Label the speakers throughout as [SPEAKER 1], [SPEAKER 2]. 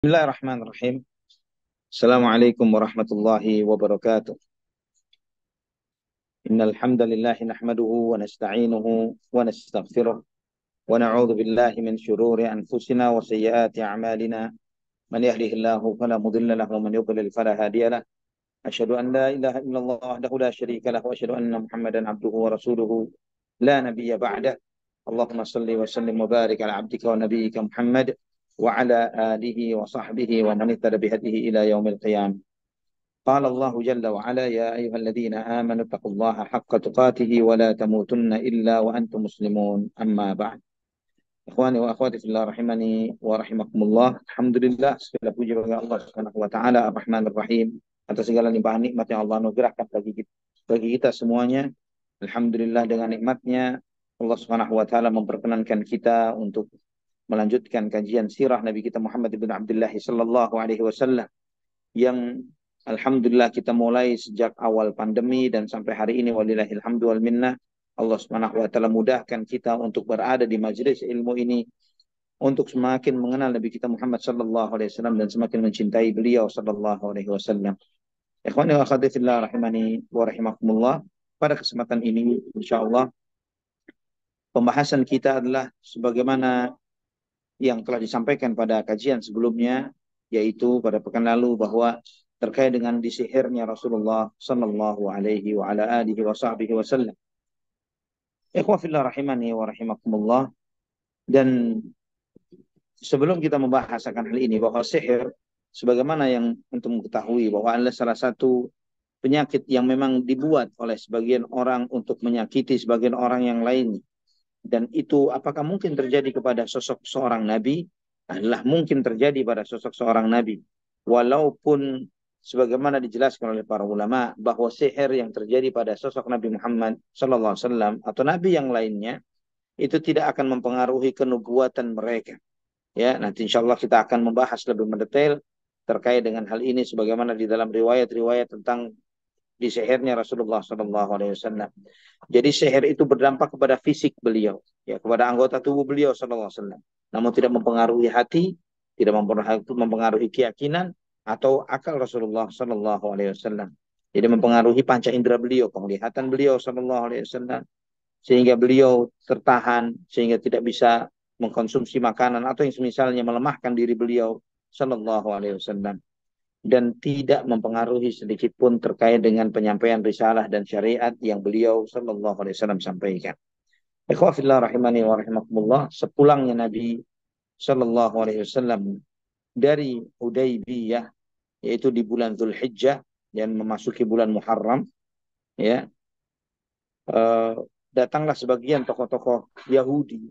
[SPEAKER 1] Bismillahirrahmanirrahim. Assalamualaikum warahmatullahi wabarakatuh. Innal hamdalillah nahmaduhu wa nasta'inuhu wa nastaghfiruh wa na'udzu billahi min shururi anfusina wa sayyiati a'malina. Man yahdihillahu fala mudilla lahu wa man yudlil fala hadiya lahu. Asyhadu an la ilaha illallah wahdahu la syarika lahu wa asyhadu anna Muhammadan abduhu wa rasuluhu la nabiyya ba'dah. Allahumma salli wa sallim wa barik ala abdika wa nabiyyika Muhammad wa ala alihi wa sahbihi wa man ihtada bihadihi ila yaumil qiyamah. قال الله جل وعلا يا أيها الذين آمنوا اتقوا الله حق تقاته ولا تموتن إلا وأنتم مسلمون أما بعد. Ikhwani wa akhwati fillah rahimani wa rahimakumullah. Alhamdulillah, segala puji bagi Allah Subhanahu wa taala Ar-Rahmanir Rahim atas segala limpahan nikmat yang Allah anugerahkan bagi kita semuanya. Alhamdulillah, dengan nikmatnya Allah Subhanahu wa taala memperkenankan kita untuk melanjutkan kajian sirah Nabi kita Muhammad bin Abdullah sallallahu alaihi wasallam yang alhamdulillah kita mulai sejak awal pandemi dan sampai hari ini walillahil hamdu wal minnah. Allah Subhanahu wa taala mudahkan kita untuk berada di majelis ilmu ini untuk semakin mengenal Nabi kita Muhammad sallallahu alaihi wasallam dan semakin mencintai beliau sallallahu alaihi wasallam. Ikhwani wa akhwati fillah rahimani wa rahimakumullah. Pada kesempatan ini insyaallah pembahasan kita adalah sebagaimana yang telah disampaikan pada kajian sebelumnya, yaitu pada pekan lalu, bahwa terkait dengan disihirnya Rasulullah sallallahu alaihi wa ala alihi wa sahbihi wasallam. Ikhwah fillah rahimani wa rahimakumullah. Dan sebelum kita membahas akan hal ini, bahwa sihir sebagaimana yang antum ketahui bahwa adalah salah satu penyakit yang memang dibuat oleh sebagian orang untuk menyakiti sebagian orang yang lain. Dan itu apakah mungkin terjadi kepada sosok seorang nabi? Adalah mungkin terjadi pada sosok seorang nabi. Walaupun sebagaimana dijelaskan oleh para ulama bahwa sihir yang terjadi pada sosok Nabi Muhammad sallallahu alaihi wasallam atau nabi yang lainnya itu tidak akan mempengaruhi kenubuatan mereka. Ya, nanti insyaallah kita akan membahas lebih mendetail terkait dengan hal ini sebagaimana di dalam riwayat-riwayat tentang disihirnya Rasulullah sallallahu alaihi wasallam. Jadi sihir itu berdampak kepada fisik beliau, ya, kepada anggota tubuh beliau sallallahu alaihi wasallam. Namun tidak mempengaruhi hati, tidak mempengaruhi keyakinan atau akal Rasulullah sallallahu alaihi wasallam. Jadi mempengaruhi panca indera beliau, penglihatan beliau sallallahu alaihi wasallam, sehingga beliau tertahan, sehingga tidak bisa mengkonsumsi makanan atau yang semisalnya melemahkan diri beliau sallallahu alaihi wasallam, dan tidak mempengaruhi sedikit pun terkait dengan penyampaian risalah dan syariat yang beliau sallallahu alaihi wasallam sampaikan. Ikhwah fillah rahimani wa rahimakumullah, sepulangnya Nabi sallallahu alaihi wasallam dari Hudaybiyah, yaitu di bulan Dzulhijjah dan memasuki bulan Muharram, ya, datanglah sebagian tokoh-tokoh Yahudi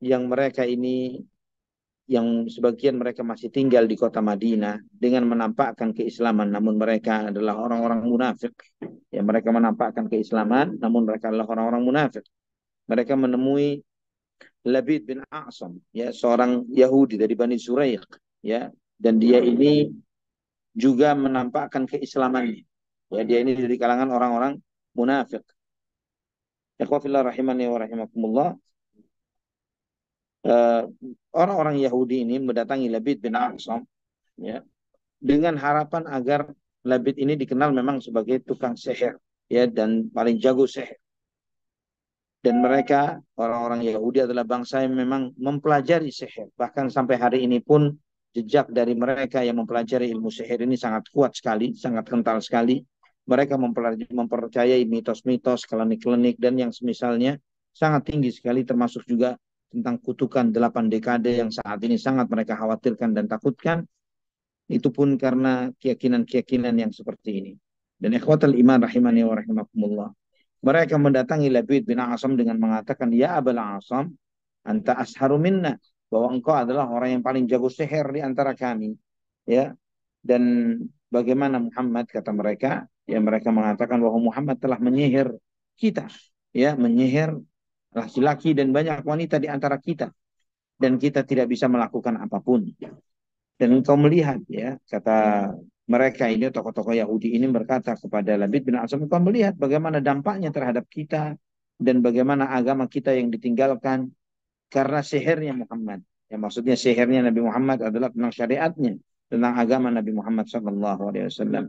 [SPEAKER 1] yang mereka ini, yang sebagian mereka masih tinggal di kota Madinah dengan menampakkan keislaman, namun mereka adalah orang-orang munafik. Ya, mereka menampakkan keislaman, namun mereka adalah orang-orang munafik. Mereka menemui Labid bin A'sam, ya, seorang Yahudi dari Bani Zuraiq, ya, dan dia ini juga menampakkan keislamannya. Ya, dia ini dari kalangan orang-orang munafik. Ikhwafillah rahimani wa rahimakumullah. Orang-orang Yahudi ini mendatangi Labid bin A'sam, ya, dengan harapan agar Labid ini dikenal memang sebagai tukang sihir, ya, dan paling jago sihir. Dan mereka, orang-orang Yahudi, adalah bangsa yang memang mempelajari sihir. Bahkan sampai hari ini pun jejak dari mereka yang mempelajari ilmu sihir ini sangat kuat sekali, sangat kental sekali. Mereka mempercayai mitos-mitos, klinik-klinik, dan yang semisalnya sangat tinggi sekali, termasuk juga tentang kutukan 8 dekade yang saat ini sangat mereka khawatirkan dan takutkan. Itu pun karena keyakinan-keyakinan yang seperti ini. Dan ikhwatal iman rahimani wa rahimakumullah, mereka mendatangi Labid bin A'sam dengan mengatakan, ya Abul A'sam, anta asharu minna, bahwa engkau adalah orang yang paling jago sihir di antara kami, ya. Dan bagaimana Muhammad, kata mereka, ya, mereka mengatakan bahwa Muhammad telah menyihir kita, ya, menyihir laki-laki dan banyak wanita di antara kita, dan kita tidak bisa melakukan apapun. Dan engkau melihat, ya, kata mereka ini, tokoh-tokoh Yahudi ini berkata kepada Labid bin A'sam, engkau melihat bagaimana dampaknya terhadap kita dan bagaimana agama kita yang ditinggalkan karena sihirnya Muhammad. Ya, maksudnya sihirnya Nabi Muhammad adalah tentang syariatnya, tentang agama Nabi Muhammad SAW.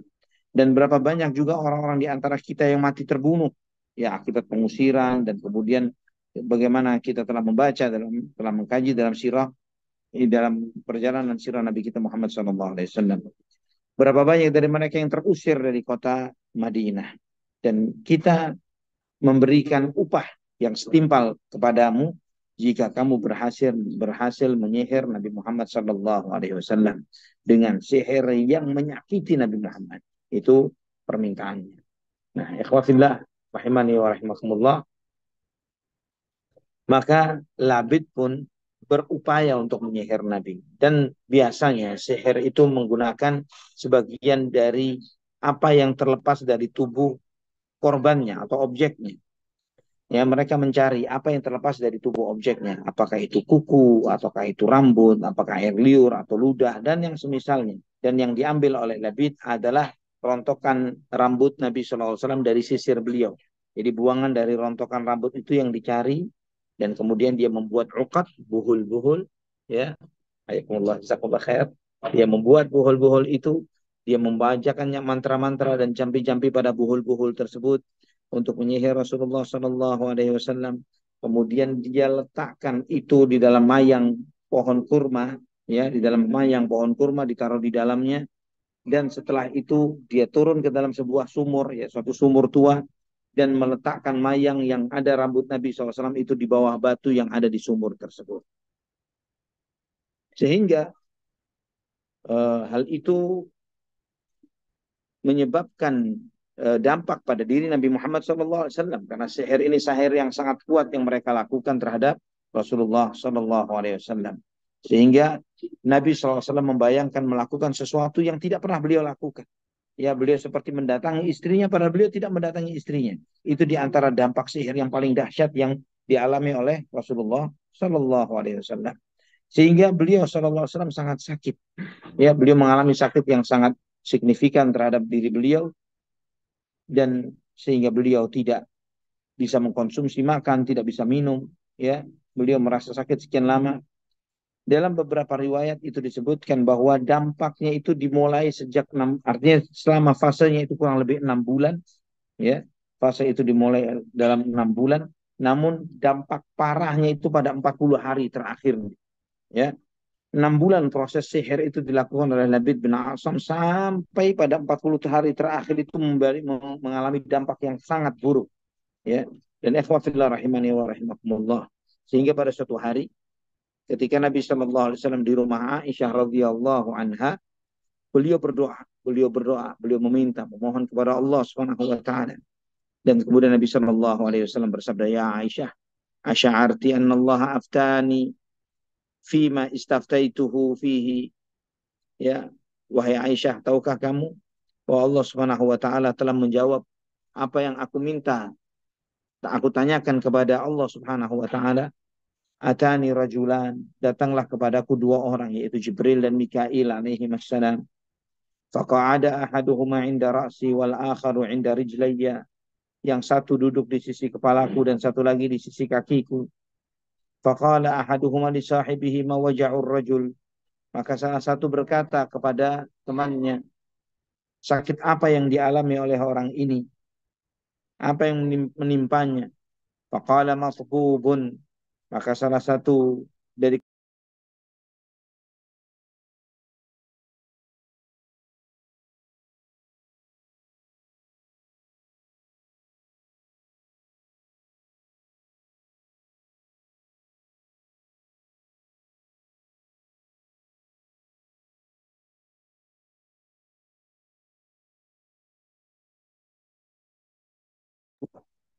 [SPEAKER 1] Dan berapa banyak juga orang-orang di antara kita yang mati terbunuh, ya akibat pengusiran, dan kemudian bagaimana kita telah membaca telah mengkaji dalam sirah, dalam perjalanan sirah Nabi kita Muhammad SAW. Berapa banyak dari mereka yang terusir dari kota Madinah, dan kita memberikan upah yang setimpal kepadamu jika kamu berhasil menyihir Nabi Muhammad SAW dengan sihir yang menyakiti Nabi Muhammad. Itu permintaannya. Nah, ikhwafillah rahimani wa rahimakumullah, maka Labid pun berupaya untuk menyihir Nabi. Dan biasanya sihir itu menggunakan sebagian dari apa yang terlepas dari tubuh korbannya atau objeknya. Ya, mereka mencari apa yang terlepas dari tubuh objeknya. Apakah itu kuku, ataukah itu rambut, apakah air liur atau ludah, dan yang semisalnya. Dan yang diambil oleh Labid adalah rontokan rambut Nabi SAW dari sisir beliau. Jadi buangan dari rontokan rambut itu yang dicari, dan kemudian dia membuat uqad, buhul-buhul, ya. Ayakumullah, jazakumullah khair. Dia membuat buhul-buhul itu, dia membacakannya mantra-mantra dan jampi-jampi pada buhul-buhul tersebut untuk menyihir Rasulullah SAW. Kemudian dia letakkan itu di dalam mayang pohon kurma, ya, di dalam mayang pohon kurma ditaruh di dalamnya. Dan setelah itu dia turun ke dalam sebuah sumur, ya, suatu sumur tua, dan meletakkan mayang yang ada rambut Nabi SAW itu di bawah batu yang ada di sumur tersebut. Sehingga hal itu menyebabkan dampak pada diri Nabi Muhammad SAW, karena sihir ini sihir yang sangat kuat yang mereka lakukan terhadap Rasulullah SAW, sehingga Nabi SAW membayangkan melakukan sesuatu yang tidak pernah beliau lakukan. Ya, beliau seperti mendatangi istrinya padahal beliau tidak mendatangi istrinya. Itu di antara dampak sihir yang paling dahsyat yang dialami oleh Rasulullah SAW. Sehingga beliau SAW sangat sakit. Ya, beliau mengalami sakit yang sangat signifikan terhadap diri beliau, dan sehingga beliau tidak bisa mengkonsumsi makan, tidak bisa minum. Ya, beliau merasa sakit sekian lama. Dalam beberapa riwayat itu disebutkan bahwa dampaknya itu dimulai sejak artinya selama fasenya itu kurang lebih 6 bulan. Ya, fase itu dimulai dalam 6 bulan. Namun dampak parahnya itu pada 40 hari terakhir. Ya, 6 bulan proses sihir itu dilakukan oleh Labid bin Asam, sampai pada 40 hari terakhir itu mengalami dampak yang sangat buruk. Ya, dan ikhwafillah rahimani wa rahimakumullah. Sehingga pada suatu hari ketika Nabi SAW di rumah Aisyah radhiyallahu anha, beliau meminta, memohon kepada Allah Subhanahu wa taala. Dan kemudian Nabi SAW bersabda, "Ya Aisyah, asy'arti anna Allah aftani fima istaftaituhu fihi." Ya, wahai Aisyah, tahukah kamu bahwa Allah Subhanahu wa taala telah menjawab apa yang aku minta, aku tanyakan kepada Allah Subhanahu wa taala. Atani rajulan, datanglah kepadaku 2 orang, yaitu Jibril dan Mikail alaihi wassalam. Faqa'ada ahaduhuma 'inda ra'si wal akharu 'inda rijlayya. Yang satu duduk di sisi kepalaku dan satu lagi di sisi kakiku. Faqala ahaduhuma li sahibihi ma waja'ur rajul. Maka salah satu berkata kepada temannya, sakit apa yang dialami oleh orang ini? Apa yang menimpanya? Faqala masbubun. Maka salah satu dari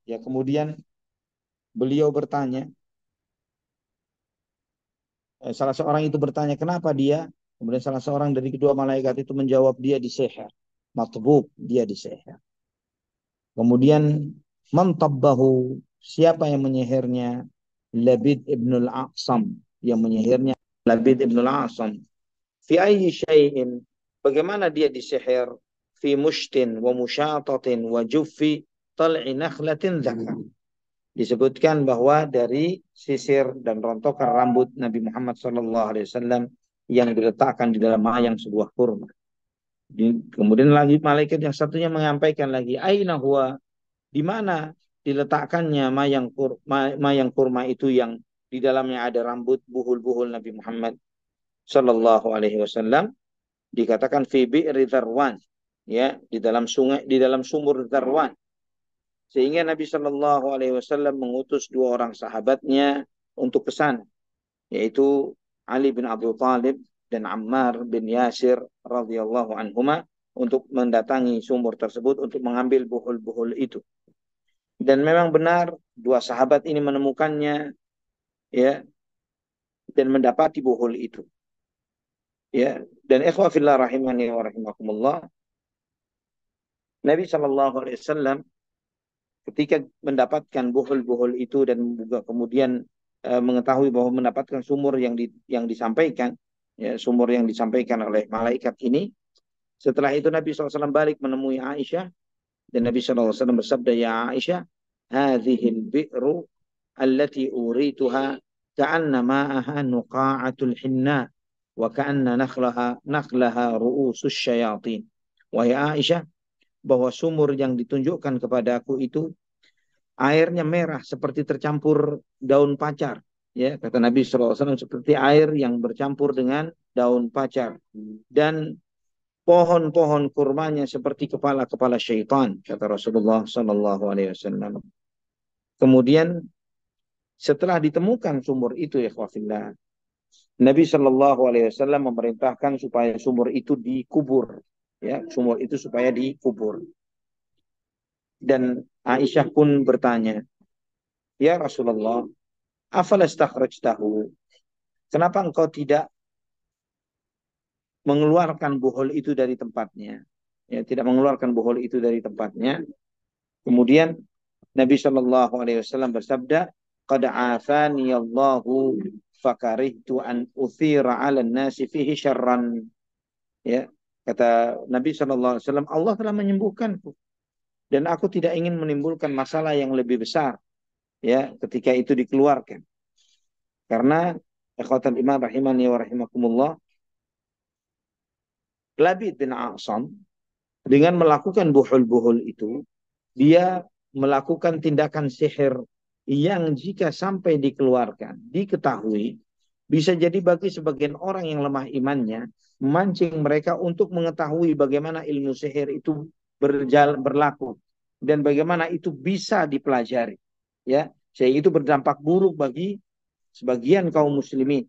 [SPEAKER 1] ya, kemudian beliau bertanya, salah seorang itu bertanya kenapa dia, kemudian salah seorang dari kedua malaikat itu menjawab dia disihir, matbub, dia disihir. Kemudian mantabbahu, siapa yang menyihirnya? Labid ibnul A'sam, yang menyihirnya Labid ibnul A'sam. Fi ayyi syai'in, bagaimana dia disihir? Fi mushtin wa musyatatin wa juffi tal'i nakhlatin dzakar. disebutkan bahwa dari sisir dan rontokan rambut Nabi Muhammad SAW yang diletakkan di dalam mayang sebuah kurma. Kemudian lagi malaikat yang satunya menyampaikan lagi, aina huwa, di mana diletakkannya mayang kurma itu yang di dalamnya ada rambut buhul-buhul Nabi Muhammad Sallallahu Alaihi Wasallam. Dikatakan fi bi'ri Dzarwan, ya, di dalam sungai, di dalam sumur Dzarwan. Sehingga Nabi Sallallahu Alaihi Wasallam mengutus dua orang sahabatnya untuk ke sana, yaitu Ali bin Abi Thalib dan Ammar bin Yasir radhiyallahu anhuma, untuk mendatangi sumur tersebut untuk mengambil buhul-buhul itu. Dan memang benar dua sahabat ini menemukannya, ya, dan mendapati buhul itu, ya. Dan ikhwah fillah rahimani wa rahimakumullah, Nabi Shallallahu Alaihi Wasallam ketika mendapatkan buhul-buhul itu dan juga kemudian mengetahui bahwa mendapatkan sumur yang disampaikan, ya, sumur yang disampaikan oleh malaikat ini. Setelah itu Nabi SAW balik menemui Aisyah, dan Nabi SAW bersabda, ya Aisyah, hadhil bi'ru allati urituha ka'anna ma'aha nuqa'atul hinna wa ka'anna nakhlaha ru'usus syayatin. Wahai Aisyah, bahwa sumur yang ditunjukkan kepadaku itu airnya merah seperti tercampur daun pacar, ya, kata Nabi SAW, seperti air yang bercampur dengan daun pacar, dan pohon-pohon kurmanya seperti kepala-kepala syaitan, kata Rasulullah SAW. Kemudian setelah ditemukan sumur itu, ya khawafillah, Nabi SAW memerintahkan supaya sumur itu dikubur, ya, sumur itu supaya dikubur. Dan Aisyah pun bertanya, ya Rasulullah, afalastakhrajtahu, kenapa engkau tidak mengeluarkan buhul itu dari tempatnya? Ya, tidak mengeluarkan buhul itu dari tempatnya. Kemudian Nabi Shallallahu Alaihi Wasallam bersabda, "Qad afani Allahu fakarihtu an uthira 'ala nasi fihi syarran." Ya, kata Nabi Shallallahu Alaihi Wasallam, Allah telah menyembuhkanku dan aku tidak ingin menimbulkan masalah yang lebih besar, ya, ketika itu dikeluarkan. Karena ikhwatan iman rahimani wa rahimakumullah, Labid bin A'sam dengan melakukan buhul-buhul itu, dia melakukan tindakan sihir yang jika sampai dikeluarkan, diketahui, bisa jadi bagi sebagian orang yang lemah imannya, memancing mereka untuk mengetahui bagaimana ilmu sihir itu berlaku dan bagaimana itu bisa dipelajari, ya, sehingga itu berdampak buruk bagi sebagian kaum muslimin.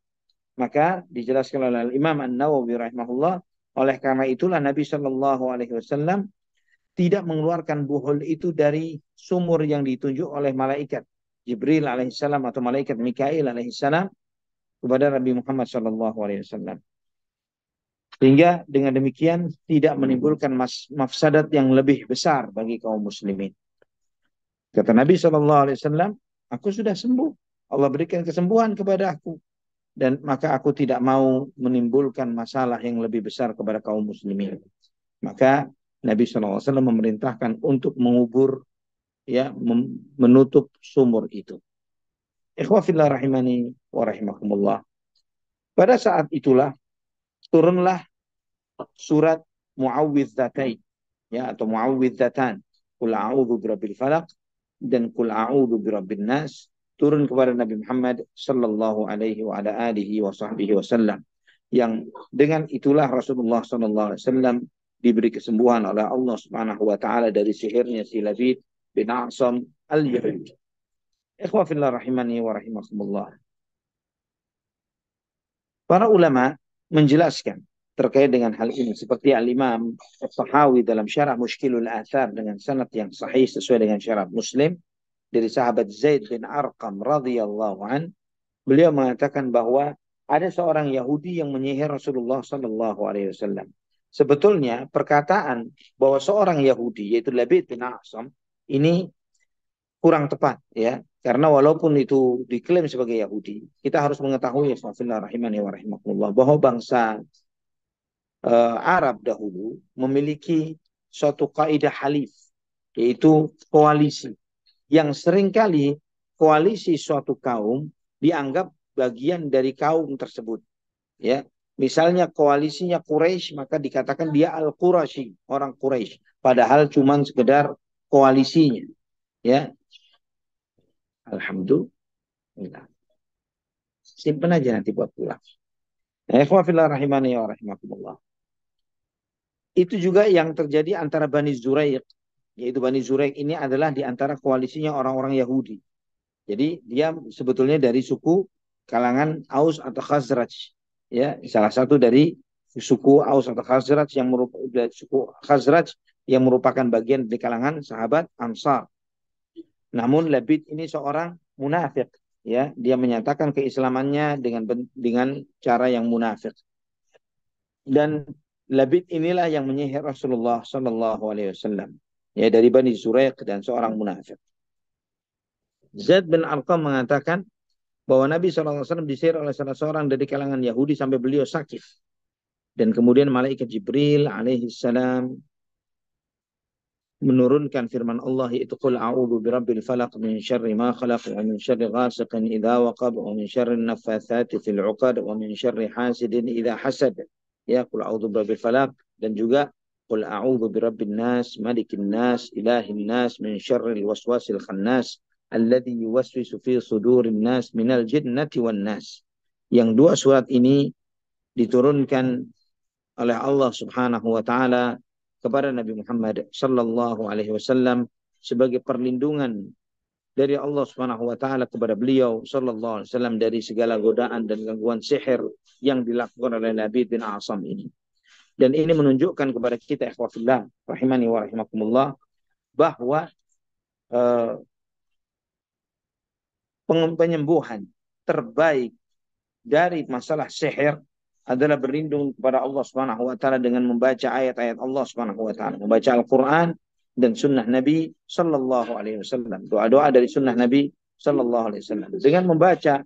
[SPEAKER 1] Maka dijelaskan oleh Imam An-Nawawi rahimahullah, oleh karena itulah Nabi Shallallahu Alaihi Wasallam tidak mengeluarkan buhul itu dari sumur yang ditunjuk oleh malaikat Jibril alaihissalam atau malaikat Mikail alaihissalam kepada Nabi Muhammad Shallallahu Alaihi Wasallam. Sehingga dengan demikian tidak menimbulkan mafsadat yang lebih besar bagi kaum muslimin. Kata Nabi Shallallahu Alaihi Wasallam, aku sudah sembuh. Allah berikan kesembuhan kepada aku. Dan maka aku tidak mau menimbulkan masalah yang lebih besar kepada kaum muslimin. Maka Nabi SAW memerintahkan untuk mengubur, ya, menutup sumur itu. Ikhwafillah rahimani wa rahimakumullah. Pada saat itulah turunlah surat Mu'awwidzatain, ya, atau Mu'awwidzatan, Qul a'udzu birabbil falaq dan Qul a'udzu birabbin nas, turun kepada Nabi Muhammad sallallahu alaihi wa ala alihi wa sahbihi wasallam, yang dengan itulah Rasulullah sallallahu alaihi wasallam diberi kesembuhan oleh Allah Subhanahu wa taala dari sihirnya si Labid bin A'sam al-Yahudi. Ikhwah fillah rahimani wa rahimakumullah. Para ulama menjelaskan terkait dengan hal ini, seperti Al-Imam Al-Tahawi dalam Syarah Mushkilul Athar dengan sanad yang sahih sesuai dengan syarat Muslim dari sahabat Zaid bin Arqam radhiyallahu an, beliau mengatakan bahwa ada seorang Yahudi yang menyihir Rasulullah sallallahu alaihi wasallam. Sebetulnya perkataan bahwa seorang Yahudi yaitu Labid bin A'sam ini kurang tepat, ya, karena walaupun itu diklaim sebagai Yahudi, kita harus mengetahui ya rahimani wa rahimakumullah, bahwa bangsa Arab dahulu memiliki suatu kaidah halif, yaitu koalisi yang seringkali koalisi suatu kaum dianggap bagian dari kaum tersebut. Ya, misalnya koalisinya Quraisy, maka dikatakan dia Al-Quraisy, orang Quraisy. Padahal cuma sekedar koalisinya. Ya, alhamdulillah. Simpen aja nanti buat pulang. Ikhwafillah rahimani wa rahimakumullah. Itu juga yang terjadi antara Bani Zuraiq. Yaitu Bani Zuraiq ini adalah di antara koalisinya orang-orang Yahudi. Jadi dia sebetulnya dari suku kalangan Aus atau Khazraj. Ya, salah satu dari suku Aus atau Khazraj yang merupakan suku Khazraj yang merupakan bagian dari kalangan sahabat Ansar. Namun Labid ini seorang munafik, ya, dia menyatakan keislamannya dengan cara yang munafik. Dan Labid inilah yang menyihir Rasulullah Sallallahu Alaihi Wasallam, ya, dari Bani Zuraiq dan seorang munafik. Zaid bin Arqam mengatakan bahwa Nabi SAW disihir oleh salah seorang dari kalangan Yahudi sampai beliau sakit. Dan kemudian malaikat Jibril alaihi salam menurunkan firman Allah, yaitu qul a'udzu birabbil falaq min syarri ma khalaq wa min syarri ghasiqin idza waqab wa min syarri naffatsati fil 'uqad wa min syarri hasidin idza hasad. Ya, qul a'udzu birabbil falaq, dan juga qul a'udzu birabbin nas malikin nas ilahin nas min syarril waswasil khannas alladzi yuwaswisu fi sudurin nas minal jinnati wan nas. Yang dua surat ini diturunkan oleh Allah Subhanahu wa taala kepada Nabi Muhammad sallallahu alaihi wasallam sebagai perlindungan dari Allah Subhanahu wa taala kepada beliau sallallahu alaihi wasallam dari segala godaan dan gangguan sihir yang dilakukan oleh Nabi bin Asam ini. Dan ini menunjukkan kepada kita ikhwafillah rahimani wa rahimakumullah bahwa penyembuhan terbaik dari masalah sihir adalah berlindung kepada Allah Subhanahu wa taala dengan membaca ayat-ayat Allah Subhanahu wa taala, membaca Al-Qur'an dan sunnah Nabi sallallahu alaihi wasallam, doa-doa dari sunnah Nabi sallallahu alaihi wasallam. Dengan membaca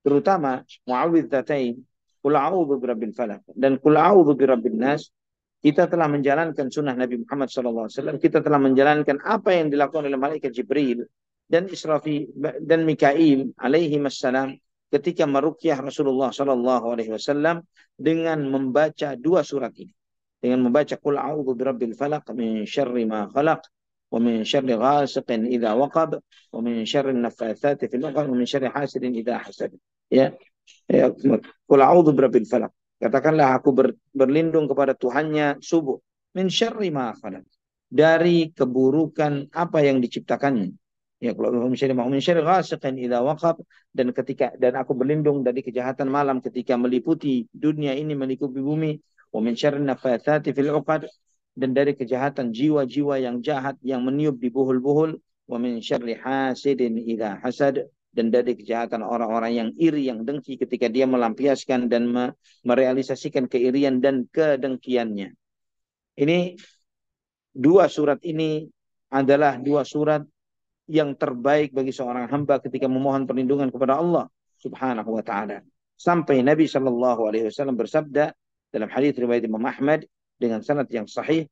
[SPEAKER 1] terutama Mu'awwidzatain, Qul a'udzu birabbil falaq dan Qul a'udzu birabbin nas, kita telah menjalankan sunnah Nabi Muhammad sallallahu alaihi wasallam, kita telah menjalankan apa yang dilakukan oleh malaikat Jibril dan Israfil dan Mikail alaihi wassalam ketika meruqyah Rasulullah sallallahu alaihi wasallam dengan membaca dua surat ini. Dengan membaca Qul a'udzu birabbil falaq min syarri ma khalaq wa min syarri ghasiqin idza waqab wa min syarri naffatsati fil 'uqad wa min syarri hasidin idza hasad. Ya. Qul a'udzu birabbil falaq. Katakanlah aku berlindung kepada Tuhannya subuh. Min syarri ma khalaq. Dari keburukan apa yang diciptakannya. Ya, kalau dan aku berlindung dari kejahatan malam ketika meliputi dunia ini, meliputi bumi, wa min syarri naffatsati fil 'uqad, dan dari kejahatan jiwa-jiwa yang jahat yang meniup di buhul-buhul, wa min syarri hasidin idza hasad, dan dari kejahatan orang-orang yang iri, yang dengki ketika dia melampiaskan dan merealisasikan keirian dan kedengkiannya. Ini dua surat ini adalah dua surat yang terbaik bagi seorang hamba ketika memohon perlindungan kepada Allah Subhanahu wa taala. Sampai Nabi sallallahu alaihi wasallam bersabda dalam hadis riwayat Imam Ahmad dengan sanad yang sahih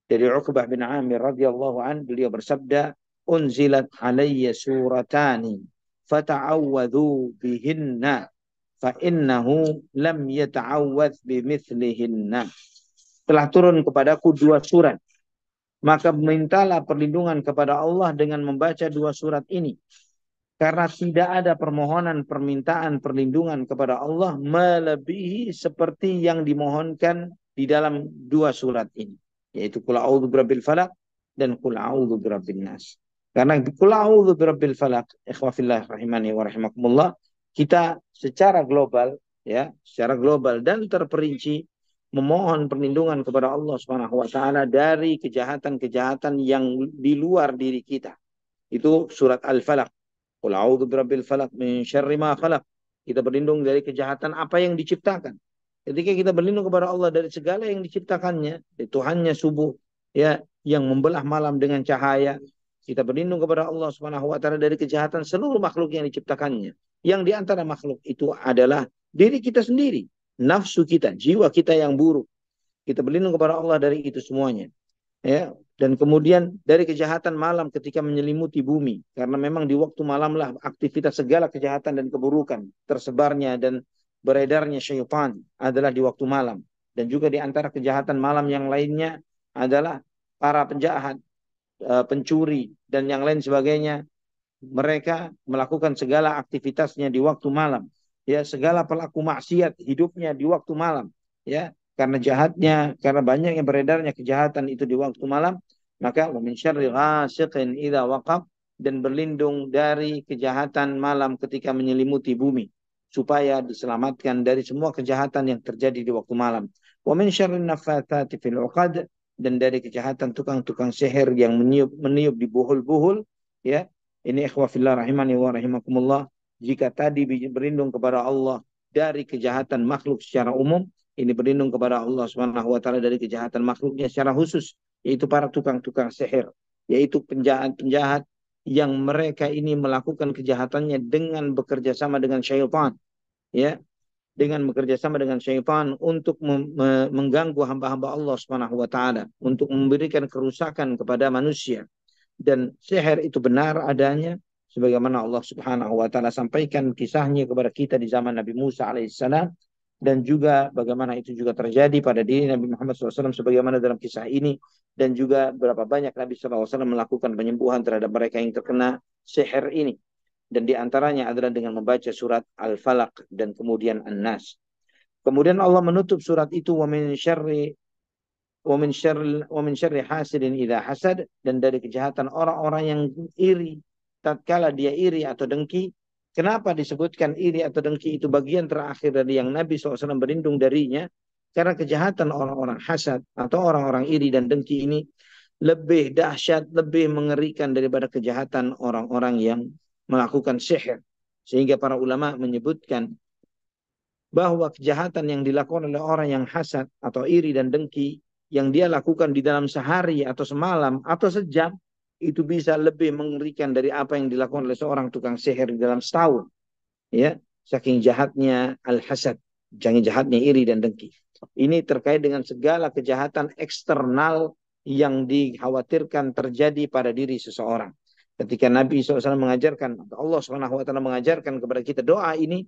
[SPEAKER 1] dari Uqbah bin Amir radhiyallahu an, beliau bersabda, "Unzilat alayya suratani fata'awwadhu bihinna fa innahu lam yata'awwadh bimithlihinna." Telah turun kepadaku dua surat, maka mintalah perlindungan kepada Allah dengan membaca dua surat ini. Karena tidak ada permohonan permintaan perlindungan kepada Allah melebihi seperti yang dimohonkan di dalam dua surat ini. Yaitu Qul a'udzu birabbil falaq dan Qul a'udzu birabbin nas. Karena Qul a'udzu birabbil falaq, ikhwafillah rahimani wa rahimakumullah, kita secara global, ya, secara global dan terperinci memohon perlindungan kepada Allah Subhanahu wa taala dari kejahatan-kejahatan yang di luar diri kita. Itu surat Al-Falaq. Qul a'udzu birabbil falaq min syarri ma khalaq. Kita berlindung dari kejahatan apa yang diciptakan. Ketika kita berlindung kepada Allah dari segala yang diciptakannya, Tuhannya subuh, ya, yang membelah malam dengan cahaya. Kita berlindung kepada Allah Subhanahu wa taala dari kejahatan seluruh makhluk yang diciptakannya. Yang di antara makhluk itu adalah diri kita sendiri. Nafsu kita, jiwa kita yang buruk. Kita berlindung kepada Allah dari itu semuanya. Ya, dan kemudian dari kejahatan malam ketika menyelimuti bumi, karena memang di waktu malamlah aktivitas segala kejahatan dan keburukan tersebarnya dan beredarnya syaitan adalah di waktu malam. Dan juga di antara kejahatan malam yang lainnya adalah para penjahat, pencuri dan yang lain sebagainya, mereka melakukan segala aktivitasnya di waktu malam. Ya, segala pelaku maksiat hidupnya di waktu malam. Ya, karena jahatnya, karena banyak yang beredarnya kejahatan itu di waktu malam, maka min syarri ghasiqin idza waqab, dan berlindung dari kejahatan malam ketika menyelimuti bumi supaya diselamatkan dari semua kejahatan yang terjadi di waktu malam. Wa min syarri naffatsati fil 'uqad, dan dari kejahatan tukang-tukang sihir yang meniup di buhul-buhul, ya. Ini ikhwah fillah rahimani wa rahimakumullah. Jika tadi berlindung kepada Allah dari kejahatan makhluk secara umum, ini berlindung kepada Allah Subhanahu wa taala dari kejahatan makhluknya secara khusus, yaitu para tukang-tukang sihir, yaitu penjahat-penjahat yang mereka ini melakukan kejahatannya dengan bekerja sama dengan syaitan, ya, dengan bekerja sama dengan syaitan untuk mengganggu hamba-hamba Allah Subhanahu wa taala, untuk memberikan kerusakan kepada manusia. Dan sihir itu benar adanya sebagaimana Allah Subhanahu wa taala sampaikan kisahnya kepada kita di zaman Nabi Musa alaihissalam, dan juga bagaimana itu juga terjadi pada diri Nabi Muhammad SAW sebagaimana dalam kisah ini, dan juga berapa banyak Nabi SAW melakukan penyembuhan terhadap mereka yang terkena sihir ini, dan di antaranya adalah dengan membaca surat Al-Falaq dan kemudian An-Nas. Kemudian Allah menutup surat itu wa min syarri hasidin idza hasad, dan dari kejahatan orang-orang yang iri tatkala dia iri atau dengki. Kenapa disebutkan iri atau dengki itu bagian terakhir dari yang Nabi SAW berlindung darinya? Karena kejahatan orang-orang hasad atau orang-orang iri dan dengki ini lebih dahsyat, lebih mengerikan daripada kejahatan orang-orang yang melakukan sihir. Sehingga para ulama menyebutkan bahwa kejahatan yang dilakukan oleh orang yang hasad atau iri dan dengki, yang dia lakukan di dalam sehari atau semalam atau sejam, itu bisa lebih mengerikan dari apa yang dilakukan oleh seorang tukang sihir di dalam setahun. Ya, saking jahatnya al-hasad, saking jahatnya iri dan dengki. Ini terkait dengan segala kejahatan eksternal yang dikhawatirkan terjadi pada diri seseorang. Ketika Nabi SAW mengajarkan, Allah SWT mengajarkan kepada kita doa ini,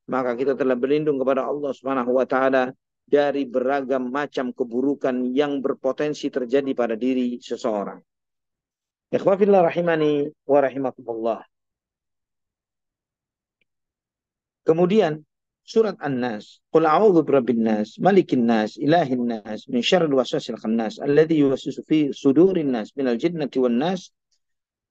[SPEAKER 1] maka kita telah berlindung kepada Allah Subhanahu wa taala dari beragam macam keburukan yang berpotensi terjadi pada diri seseorang. Ikhwafillah rahimani wa rahimakumullah. Kemudian surat An-Nas, Qul a'udzu birabbin nas, malikin nas, ilahin nas, min syarril waswasil khannas, alladzi yuwaswisu fi sudurin nas minal jinnati wan nas.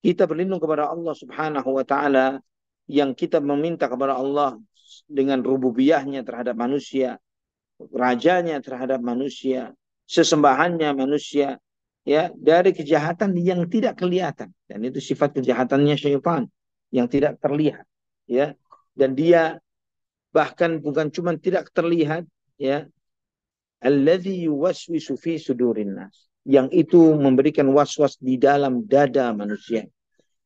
[SPEAKER 1] Kita berlindung kepada Allah Subhanahu wa taala, yang kita meminta kepada Allah dengan rububiyahnya terhadap manusia, rajanya terhadap manusia, sesembahannya manusia, ya, dari kejahatan yang tidak kelihatan. Dan itu sifat kejahatannya syaitan yang tidak terlihat, ya. Dan dia bahkan bukan cuma tidak terlihat, ya, alladzi yuwaswisu fi sudurin nas, yang itu memberikan waswas di dalam dada manusia.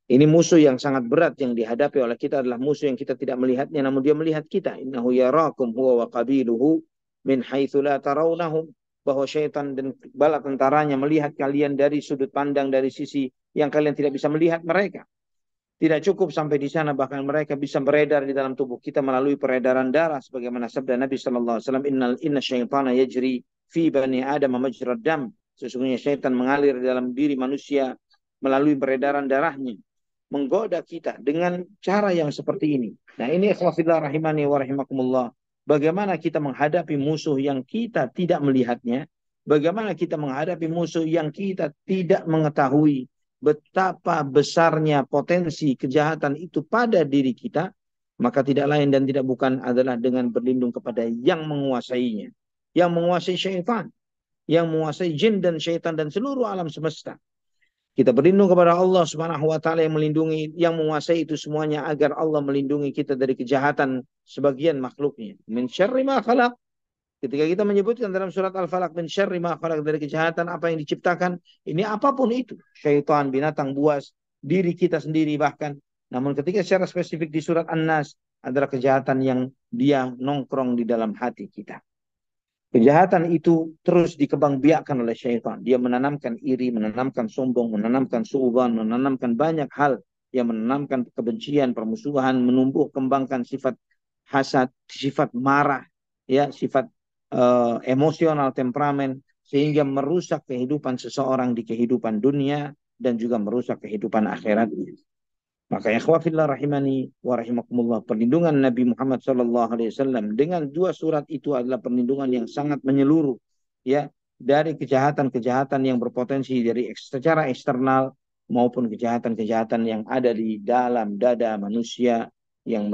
[SPEAKER 1] Ini musuh yang sangat berat yang dihadapi oleh kita, adalah musuh yang kita tidak melihatnya namun dia melihat kita. Innahu yarakum huwa wa qabiluhu min haitsu la tarawnahum, bahwa syaitan dan bala tentaranya melihat kalian dari sudut pandang, dari sisi yang kalian tidak bisa melihat mereka. Tidak cukup sampai di sana, bahkan mereka bisa beredar di dalam tubuh kita melalui peredaran darah, sebagaimana sabda Nabi sallallahu alaihi wasallam, inna syaitana yajri fi bani adam majrad dam. Sesungguhnya syaitan mengalir di dalam diri manusia melalui peredaran darahnya, menggoda kita dengan cara yang seperti ini. Nah, ini ikhwafillah rahimani wa rahimakumullah. Bagaimana kita menghadapi musuh yang kita tidak melihatnya? Bagaimana kita menghadapi musuh yang kita tidak mengetahui betapa besarnya potensi kejahatan itu pada diri kita? Maka tidak lain dan tidak bukan adalah dengan berlindung kepada yang menguasainya, yang menguasai syaitan, yang menguasai jin dan syaitan dan seluruh alam semesta. Kita berlindung kepada Allah Subhanahu wa taala yang melindungi, yang menguasai itu semuanya, agar Allah melindungi kita dari kejahatan sebagian makhluknya. Min syarri ma khalaq. Ketika kita menyebutkan dalam surat Al-Falaq min syarri ma khalaq, dari kejahatan apa yang diciptakan, ini apapun itu, syaitan, binatang buas, diri kita sendiri bahkan. Namun ketika secara spesifik di surat An-Nas adalah kejahatan yang dia nongkrong di dalam hati kita. Kejahatan itu terus dikembangbiakkan oleh syaitan. Dia menanamkan iri, menanamkan sombong, menanamkan suudzon, menanamkan banyak hal yang menanamkan kebencian, permusuhan, menumbuh kembangkan sifat hasad, sifat marah, ya, sifat emosional, temperamen, sehingga merusak kehidupan seseorang di kehidupan dunia dan juga merusak kehidupan akhiratnya. Maka ikhwafillah rahimani wa rahimakumullah, perlindungan Nabi Muhammad SAW dengan dua surat itu adalah perlindungan yang sangat menyeluruh, ya, dari kejahatan-kejahatan yang berpotensi dari secara eksternal maupun kejahatan-kejahatan yang ada di dalam dada manusia, yang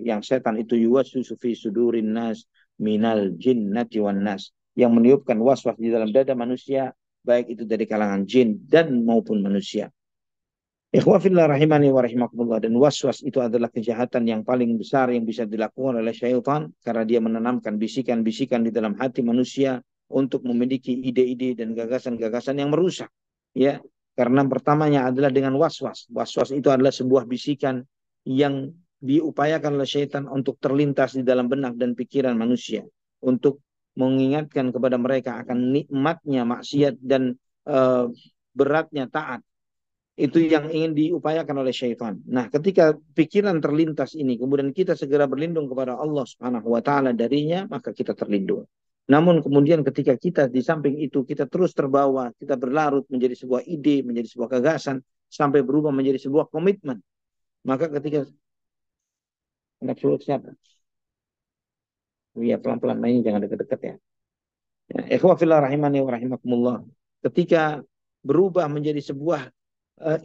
[SPEAKER 1] yang setan itu yuwaswisu fi sudurin nas minal jinnati wan nas, yang meniupkan waswas di dalam dada manusia, baik itu dari kalangan jin dan maupun manusia. Ikhwafillah rahimani wa rahimakumullah, dan waswas itu adalah kejahatan yang paling besar yang bisa dilakukan oleh syaitan, karena dia menanamkan bisikan-bisikan di dalam hati manusia untuk memiliki ide-ide dan gagasan-gagasan yang merusak. Ya, karena pertamanya adalah dengan waswas. Waswas itu adalah sebuah bisikan yang diupayakan oleh syaitan untuk terlintas di dalam benak dan pikiran manusia, untuk mengingatkan kepada mereka akan nikmatnya maksiat dan beratnya taat. Itu yang ingin diupayakan oleh syaitan. Nah, ketika pikiran terlintas ini, kemudian kita segera berlindung kepada Allah Subhanahu wa taala darinya, maka kita terlindung. Namun kemudian ketika kita di samping itu kita terus terbawa, kita berlarut menjadi sebuah ide, menjadi sebuah gagasan, sampai berubah menjadi sebuah komitmen. Maka ketika anak sulit siapa? Iya, pelan-pelan mainnya, jangan dekat-dekat ya. Ikhwafillah rahimani wa rahimakumullah. Ketika berubah menjadi sebuah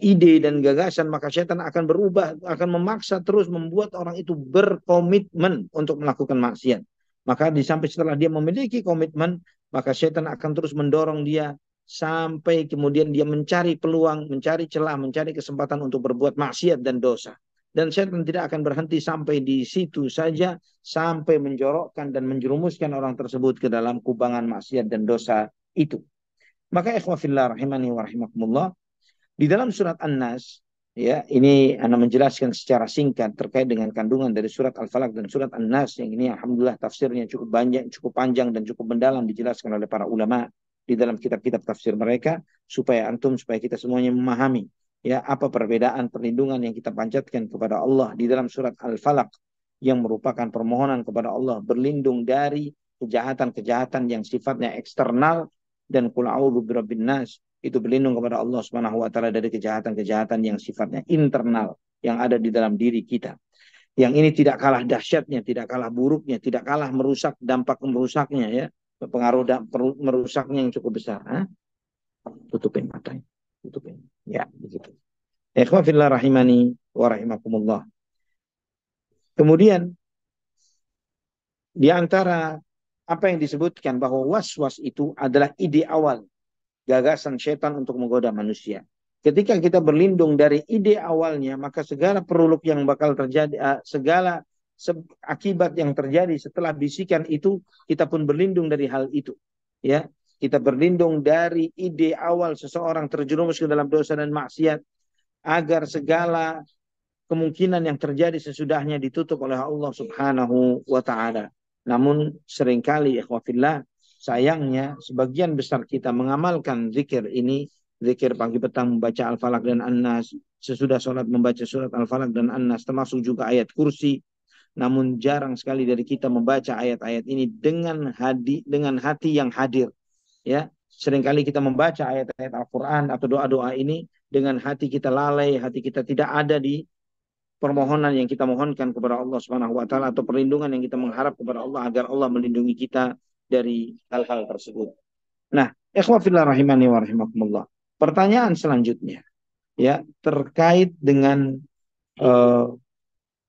[SPEAKER 1] ide dan gagasan, maka setan akan berubah, akan memaksa terus membuat orang itu berkomitmen untuk melakukan maksiat. Maka di sampai setelah dia memiliki komitmen, maka setan akan terus mendorong dia sampai kemudian dia mencari peluang, mencari celah, mencari kesempatan untuk berbuat maksiat dan dosa. Dan setan tidak akan berhenti sampai di situ saja, sampai menjorokkan dan menjerumuskan orang tersebut ke dalam kubangan maksiat dan dosa itu. Maka ikhwafillah rahimani wa rahimakumullah, di dalam surat An-Nas, ya, ini Anda menjelaskan secara singkat terkait dengan kandungan dari surat Al-Falaq dan surat An-Nas, yang ini alhamdulillah tafsirnya cukup banyak, cukup panjang dan cukup mendalam dijelaskan oleh para ulama di dalam kitab-kitab tafsir mereka, supaya kita semuanya memahami, ya, apa perbedaan perlindungan yang kita panjatkan kepada Allah di dalam surat Al-Falaq, yang merupakan permohonan kepada Allah berlindung dari kejahatan-kejahatan yang sifatnya eksternal, dan qul a'udzu birabbin nas, itu berlindung kepada Allah Subhanahu wa taala dari kejahatan-kejahatan yang sifatnya internal yang ada di dalam diri kita. Yang ini tidak kalah dahsyatnya, tidak kalah buruknya, tidak kalah merusak, dampak merusaknya, ya. Pengaruh merusaknya yang cukup besar. Tutupin matanya. Tutupin. Ya, begitu. Ikhwan fillah rahimani wa rahimakumullah. Kemudian di antara apa yang disebutkan bahwa was-was itu adalah ide awal, gagasan setan untuk menggoda manusia. Ketika kita berlindung dari ide awalnya, maka segala peruluk yang bakal terjadi, segala akibat yang terjadi setelah bisikan itu, kita pun berlindung dari hal itu. Ya, kita berlindung dari ide awal seseorang terjerumus ke dalam dosa dan maksiat, agar segala kemungkinan yang terjadi sesudahnya ditutup oleh Allah Subhanahu wa taala. Namun seringkali ikhwafillah, sayangnya sebagian besar kita mengamalkan zikir ini, zikir pagi petang membaca Al-Falaq dan An-Nas, sesudah sholat membaca surat Al-Falaq dan An-Nas, termasuk juga ayat kursi. Namun jarang sekali dari kita membaca ayat-ayat ini dengan hati yang hadir. Ya, seringkali kita membaca ayat-ayat Al-Quran atau doa-doa ini dengan hati kita lalai, hati kita tidak ada di permohonan yang kita mohonkan kepada Allah Subhanahu wa taala, atau perlindungan yang kita mengharap kepada Allah agar Allah melindungi kita dari hal-hal tersebut. Nah, ikhwafillah rahimani wa rahimakumullah. Pertanyaan selanjutnya, ya, terkait dengan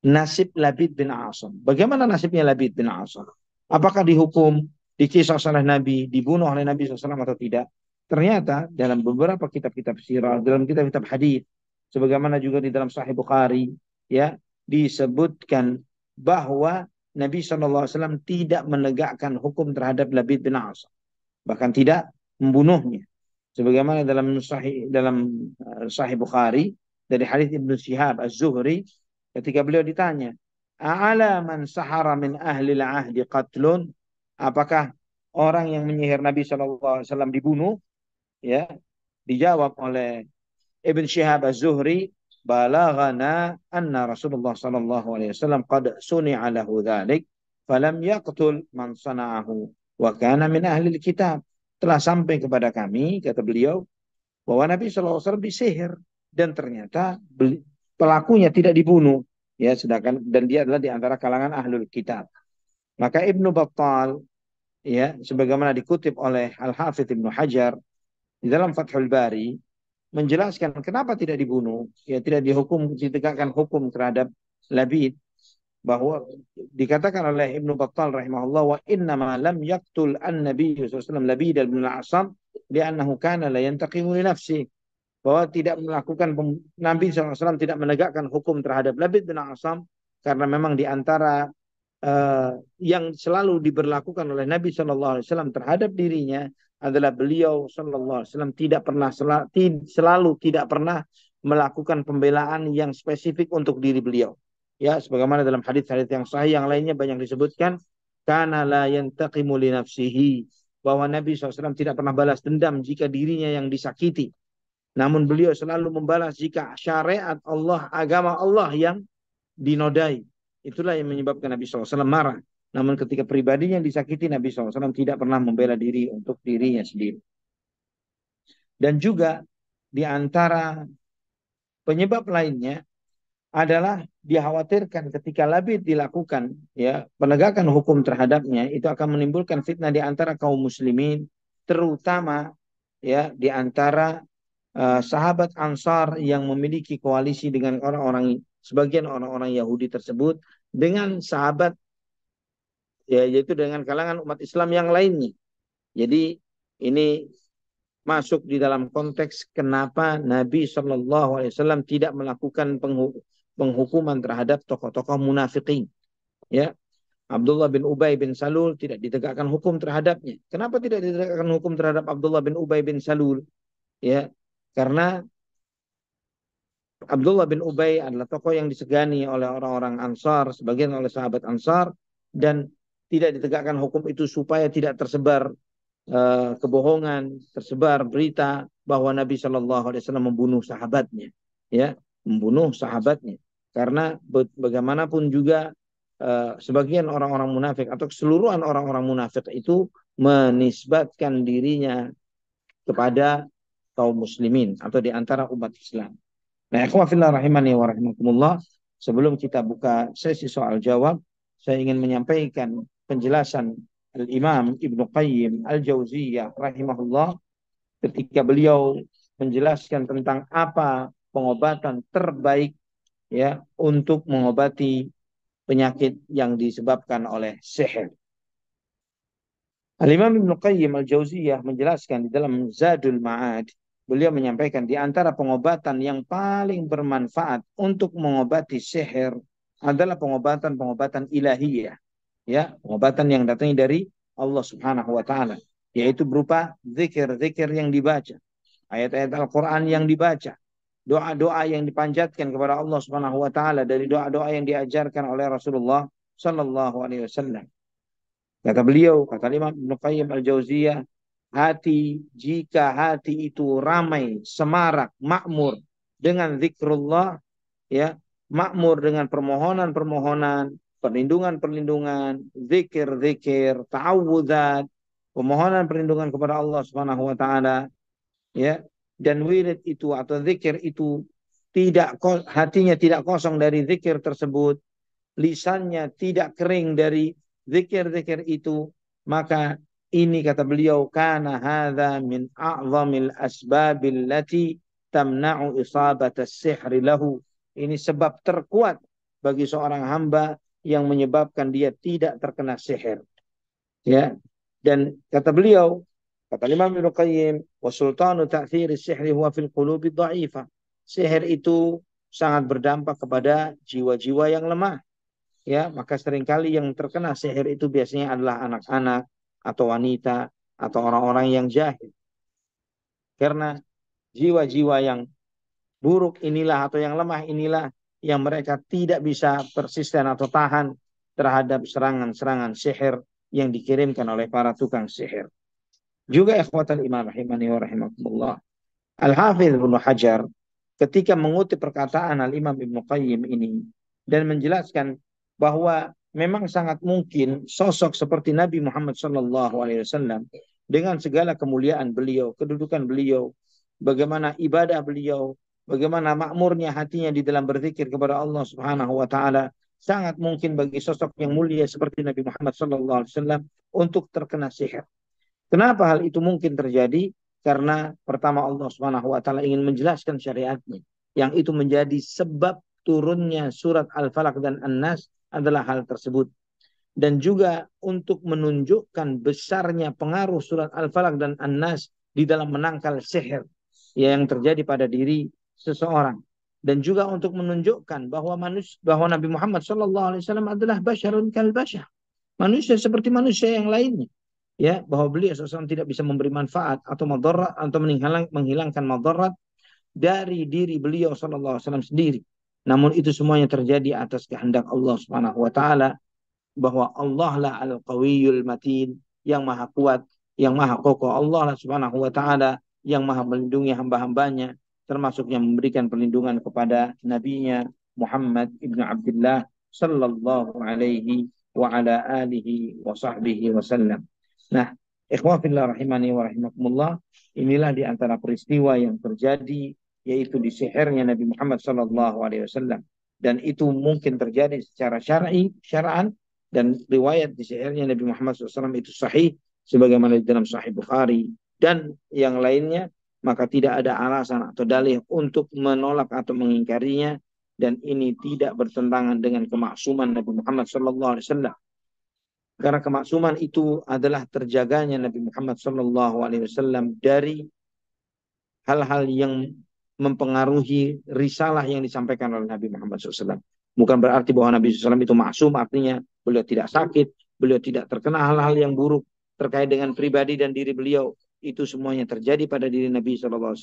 [SPEAKER 1] nasib Labid bin Asam. Bagaimana nasibnya Labid bin Asam? Apakah dihukum, dikisah oleh Nabi, dibunuh oleh Nabi SAW atau tidak? Ternyata dalam beberapa kitab-kitab sirah, dalam kitab-kitab hadis, sebagaimana juga di dalam Sahih Bukhari, ya, disebutkan bahwa Nabi SAW tidak menegakkan hukum terhadap Labid bin Asam, bahkan tidak membunuhnya. Sebagaimana dalam Sahih Bukhari dari hadis Ibnu Syihab Az-Zuhri, ketika beliau ditanya, "A'ala man sahara min ahli al-ahdi qatlun?" Apakah orang yang menyihir Nabi SAW dibunuh, ya, dijawab oleh Ibn Syihab Az-Zuhri, balaghana anna Rasulullah sallallahu alaihi wasallam qad suni'a lahu dzalik falam yaqtul man sana'ahu wa kana min ahli kitab. Telah sampai kepada kami, kata beliau, bahwa Nabi sallallahu alaihi wasallam disihir dan ternyata pelakunya tidak dibunuh, ya, sedangkan dan dia adalah di antara kalangan ahlul kitab. Maka Ibnu Battal, ya, sebagaimana dikutip oleh Al-Hafidz Ibnu Hajar di dalam Fathul Bari, menjelaskan kenapa tidak dibunuh, ya, tidak ditegakkan hukum terhadap Labid, bahwa dikatakan oleh Ibnu Battal rahimahullah, wa inna ma lam yaqtul an-nabiy sallallahu alaihi wasallam Labid bin al-Asam li'annahu kana la yantaqimu li nafsi, bahwa tidak melakukan Nabi SAW tidak menegakkan hukum terhadap Labid bin al-Asam karena memang di antara yang selalu diberlakukan oleh Nabi SAW terhadap dirinya adalah beliau SAW tidak pernah selalu tidak pernah melakukan pembelaan yang spesifik untuk diri beliau. Ya, sebagaimana dalam hadis-hadis yang sahih yang lainnya banyak disebutkan, kana la yantaqimu li nafsihi, bahwa Nabi SAW tidak pernah balas dendam jika dirinya yang disakiti. Namun beliau selalu membalas jika syariat Allah, agama Allah yang dinodai. Itulah yang menyebabkan Nabi SAW marah. Namun ketika pribadinya disakiti, Nabi SAW tidak pernah membela diri untuk dirinya sendiri. Dan juga di antara penyebab lainnya adalah dikhawatirkan ketika Labid dilakukan, ya, penegakan hukum terhadapnya itu akan menimbulkan fitnah di antara kaum muslimin, terutama, ya, di antara sahabat Ansar yang memiliki koalisi dengan orang-orang, sebagian orang-orang Yahudi tersebut, dengan sahabat, ya, yaitu dengan kalangan umat Islam yang lainnya. Jadi ini masuk di dalam konteks kenapa Nabi SAW tidak melakukan penghukuman terhadap tokoh-tokoh munafikin. Ya, Abdullah bin Ubay bin Salul tidak ditegakkan hukum terhadapnya. Kenapa tidak ditegakkan hukum terhadap Abdullah bin Ubay bin Salul? Ya, karena Abdullah bin Ubay adalah tokoh yang disegani oleh orang-orang Ansar, sebagian oleh sahabat Ansar, dan tidak ditegakkan hukum itu supaya tidak tersebar kebohongan, tersebar berita bahwa Nabi Shallallahu Alaihi Wasallam membunuh sahabatnya, ya, membunuh sahabatnya. Karena bagaimanapun juga sebagian orang-orang munafik atau keseluruhan orang-orang munafik itu menisbatkan dirinya kepada kaum muslimin atau di antara umat Islam. Nah, ikhwah fillah rahimani wa rahimakumullah, sebelum kita buka sesi soal jawab, saya ingin menyampaikan penjelasan Al-Imam Ibnu Qayyim Al-Jauziyah rahimahullah ketika beliau menjelaskan tentang apa pengobatan terbaik, ya, untuk mengobati penyakit yang disebabkan oleh sihir. Al-Imam Ibnu Qayyim Al-Jauziyah menjelaskan di dalam Zadul Ma'ad, beliau menyampaikan di antara pengobatan yang paling bermanfaat untuk mengobati sihir adalah pengobatan-pengobatan ilahiyah, ya, pengobatan yang datangnya dari Allah Subhanahu wa taala, yaitu berupa zikir-zikir yang dibaca, ayat-ayat Al-Qur'an yang dibaca, doa-doa yang dipanjatkan kepada Allah Subhanahu wa taala dari doa-doa yang diajarkan oleh Rasulullah sallallahu alaihi wasallam. Kata beliau, kata Imam Ibnu Qayyim Al-Jauziyah, jika hati itu ramai, semarak, makmur dengan zikrullah, ya, makmur dengan permohonan-permohonan, perlindungan-perlindungan, zikir-zikir, ta'awudzat, pemohonan perlindungan kepada Allah Subhanahu wa taala, ya, dan wirid itu atau zikir itu hatinya tidak kosong dari zikir tersebut, lisannya tidak kering dari zikir-zikir itu, maka ini kata beliau, kana hadza min a'zamil asbabil lati tamna'u isabat as-sihri lahu. Ini sebab terkuat bagi seorang hamba yang menyebabkan dia tidak terkena sihir. Ya. Dan kata beliau, kata Imam Ibnu Qayyim, wa sultanu ta'thiri sihri huwa fil qulubi dha'ifah. Sihir itu sangat berdampak kepada jiwa-jiwa yang lemah. Ya, maka seringkali yang terkena sihir itu biasanya adalah anak-anak atau wanita atau orang-orang yang jahil. Karena jiwa-jiwa yang buruk inilah atau yang lemah inilah yang mereka tidak bisa persisten atau tahan terhadap serangan-serangan sihir yang dikirimkan oleh para tukang sihir. Juga ikhwatal iman rahimani wa rahimakumullah. Al-Hafidz Ibnu Hajar ketika mengutip perkataan Al-Imam Ibnu Qayyim ini dan menjelaskan bahwa memang sangat mungkin sosok seperti Nabi Muhammad SAW dengan segala kemuliaan beliau, kedudukan beliau, bagaimana ibadah beliau, bagaimana makmurnya hatinya di dalam berzikir kepada Allah Subhanahu wa taala, sangat mungkin bagi sosok yang mulia seperti Nabi Muhammad SAW untuk terkena sihir. Kenapa hal itu mungkin terjadi? Karena pertama Allah Subhanahu wa taala ingin menjelaskan syariatnya. Yang itu menjadi sebab turunnya surat Al-Falaq dan An-Nas adalah hal tersebut. Dan juga untuk menunjukkan besarnya pengaruh surat Al-Falaq dan An-Nas di dalam menangkal sihir yang terjadi pada diri seseorang. Dan juga untuk menunjukkan bahwa Nabi Muhammad SAW adalah basyarun kal basyar. Manusia seperti manusia yang lainnya, ya, bahwa beliau SAW tidak bisa memberi manfaat atau madarat atau menghilangkan madarat dari diri beliau SAW sendiri. Namun itu semuanya terjadi atas kehendak Allah Subhanahu wa taala, bahwa Allah lah al-qawiyul matin, yang maha kuat, yang maha kokoh. Allah lah Subhanahu wa taala yang maha melindungi hamba-hambanya, termasuk yang memberikan perlindungan kepada nabinya Muhammad ibnu Abdullah sallallahu alaihi wa ala alihi wa sahbihi wasallam. Nah, ikhwah fillah rahimani wa rahimakumullah, inilah di antara peristiwa yang terjadi, yaitu di sihirnya Nabi Muhammad sallallahu alaihi wasallam. Dan itu mungkin terjadi secara syar'an, dan riwayat di sihirnya Nabi Muhammad SAW itu sahih sebagaimana di dalam Sahih Bukhari dan yang lainnya, maka tidak ada alasan atau dalih untuk menolak atau mengingkarinya, dan ini tidak bertentangan dengan kemaksuman Nabi Muhammad SAW. Karena kemaksuman itu adalah terjaganya Nabi Muhammad SAW dari hal-hal yang mempengaruhi risalah yang disampaikan oleh Nabi Muhammad SAW. Bukan berarti bahwa Nabi SAW itu maksum, artinya beliau tidak sakit, beliau tidak terkena hal-hal yang buruk terkait dengan pribadi dan diri beliau. Itu semuanya terjadi pada diri Nabi SAW.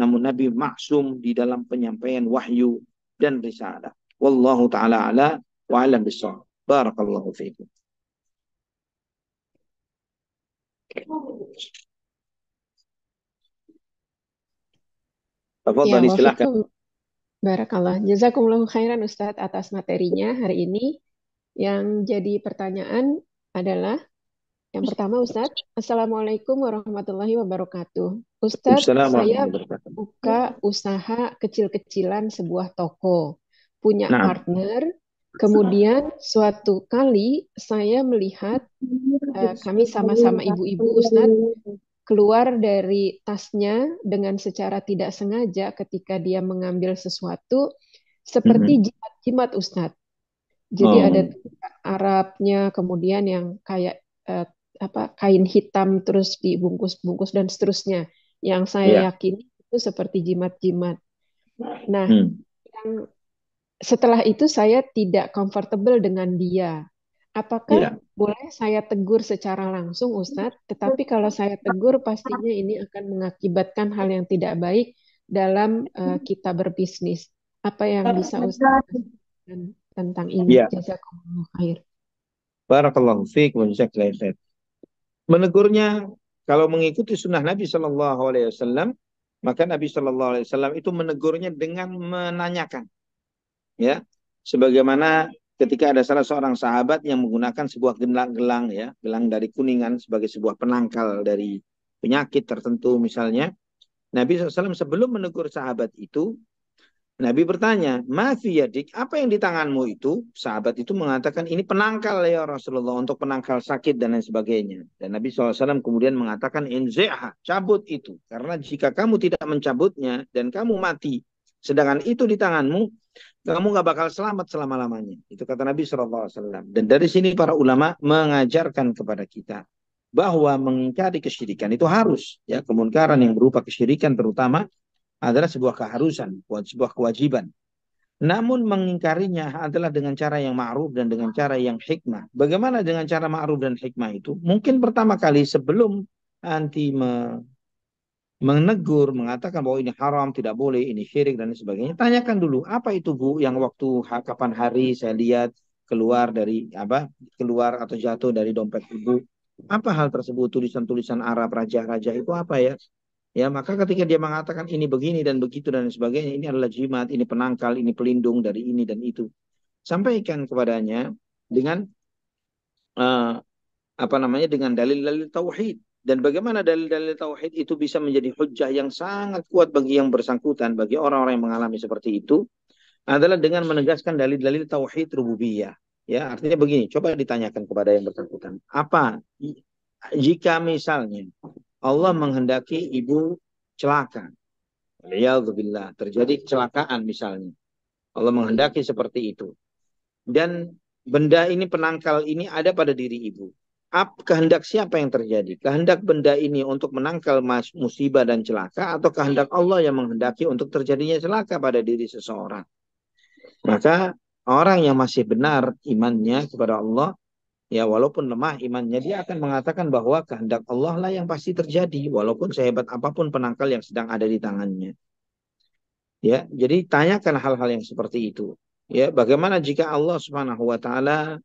[SPEAKER 1] Namun Nabi maksum di dalam penyampaian wahyu dan risalah. Wallahu ta'ala ala wa alam bisawab. Barakallahu fiikum.
[SPEAKER 2] Ya,
[SPEAKER 1] Silahkan.
[SPEAKER 2] Barakallah. Jazakumullahu khairan Ustadz atas materinya hari ini. Yang jadi pertanyaan adalah, yang pertama Ustadz, Assalamualaikum warahmatullahi wabarakatuh. Ustadz, saya buka usaha kecil-kecilan sebuah toko, punya partner, kemudian suatu kali saya melihat kami sama-sama ibu-ibu Ustadz, keluar dari tasnya dengan secara tidak sengaja ketika dia mengambil sesuatu seperti jimat-jimat Ustadz. Jadi ada Arabnya, kemudian yang kayak kain hitam terus dibungkus-bungkus dan seterusnya. Yang saya yakini itu seperti jimat-jimat. Nah, setelah itu saya tidak comfortable dengan dia. Apakah boleh saya tegur secara langsung, Ustadz? Tetapi kalau saya tegur, pastinya ini akan mengakibatkan hal yang tidak baik dalam kita berbisnis. Apa yang bisa Ustadz katakan tentang ini? Jazakumullah khair.
[SPEAKER 1] Barakallahu fiik wa jazakallahu khair. Menegurnya, kalau mengikuti sunnah Nabi Shallallahu Alaihi Wasallam, maka Nabi Shallallahu Alaihi Wasallam itu menegurnya dengan menanyakan, ya, sebagaimana ketika ada salah seorang sahabat yang menggunakan sebuah gelang, ya, gelang dari kuningan sebagai sebuah penangkal dari penyakit tertentu misalnya. Nabi SAW sebelum menegur sahabat itu, Nabi bertanya, "Ma fi yadik?" Apa yang di tanganmu itu? Sahabat itu mengatakan, "Ini penangkal ya Rasulullah, untuk penangkal sakit dan lain sebagainya." Dan Nabi SAW kemudian mengatakan, "Inzi'ha, cabut itu. Karena jika kamu tidak mencabutnya dan kamu mati, sedangkan itu di tanganmu, kamu gak bakal selamat selama-lamanya." Itu kata Nabi SAW. Dan dari sini para ulama mengajarkan kepada kita bahwa mengingkari kesyirikan itu harus, ya, kemungkaran yang berupa kesyirikan terutama adalah sebuah keharusan, sebuah kewajiban. Namun mengingkarinya adalah dengan cara yang ma'ruf dan dengan cara yang hikmah. Bagaimana dengan cara ma'ruf dan hikmah itu? Mungkin pertama kali sebelum anti menegur, mengatakan bahwa ini haram, tidak boleh, ini syirik dan sebagainya, tanyakan dulu, apa itu Bu yang waktu kapan hari saya lihat keluar atau jatuh dari dompet ibu. Apa hal tersebut? Tulisan-tulisan Arab raja-raja itu apa ya? Ya, maka ketika dia mengatakan ini begini dan begitu dan sebagainya, ini adalah jimat, ini penangkal, ini pelindung dari ini dan itu. Sampaikan kepadanya dengan eh, dengan dalil-dalil tauhid. Dan bagaimana dalil-dalil tauhid itu bisa menjadi hujjah yang sangat kuat bagi yang bersangkutan, bagi orang-orang yang mengalami seperti itu, adalah dengan menegaskan dalil-dalil tauhid rububiyah. Ya, artinya begini, coba ditanyakan kepada yang bersangkutan, apa jika misalnya Allah menghendaki ibu celaka, waliyadzubillah, terjadi kecelakaan misalnya, Allah menghendaki seperti itu, dan benda ini penangkal ini ada pada diri ibu. Kehendak siapa yang terjadi? Kehendak benda ini untuk menangkal musibah dan celaka, atau kehendak Allah yang menghendaki untuk terjadinya celaka pada diri seseorang? Maka orang yang masih benar imannya kepada Allah, ya walaupun lemah imannya, dia akan mengatakan bahwa kehendak Allah lah yang pasti terjadi, walaupun sehebat apapun penangkal yang sedang ada di tangannya. Ya, jadi tanyakan hal-hal yang seperti itu. Ya, bagaimana jika Allah Subhanahu wa taala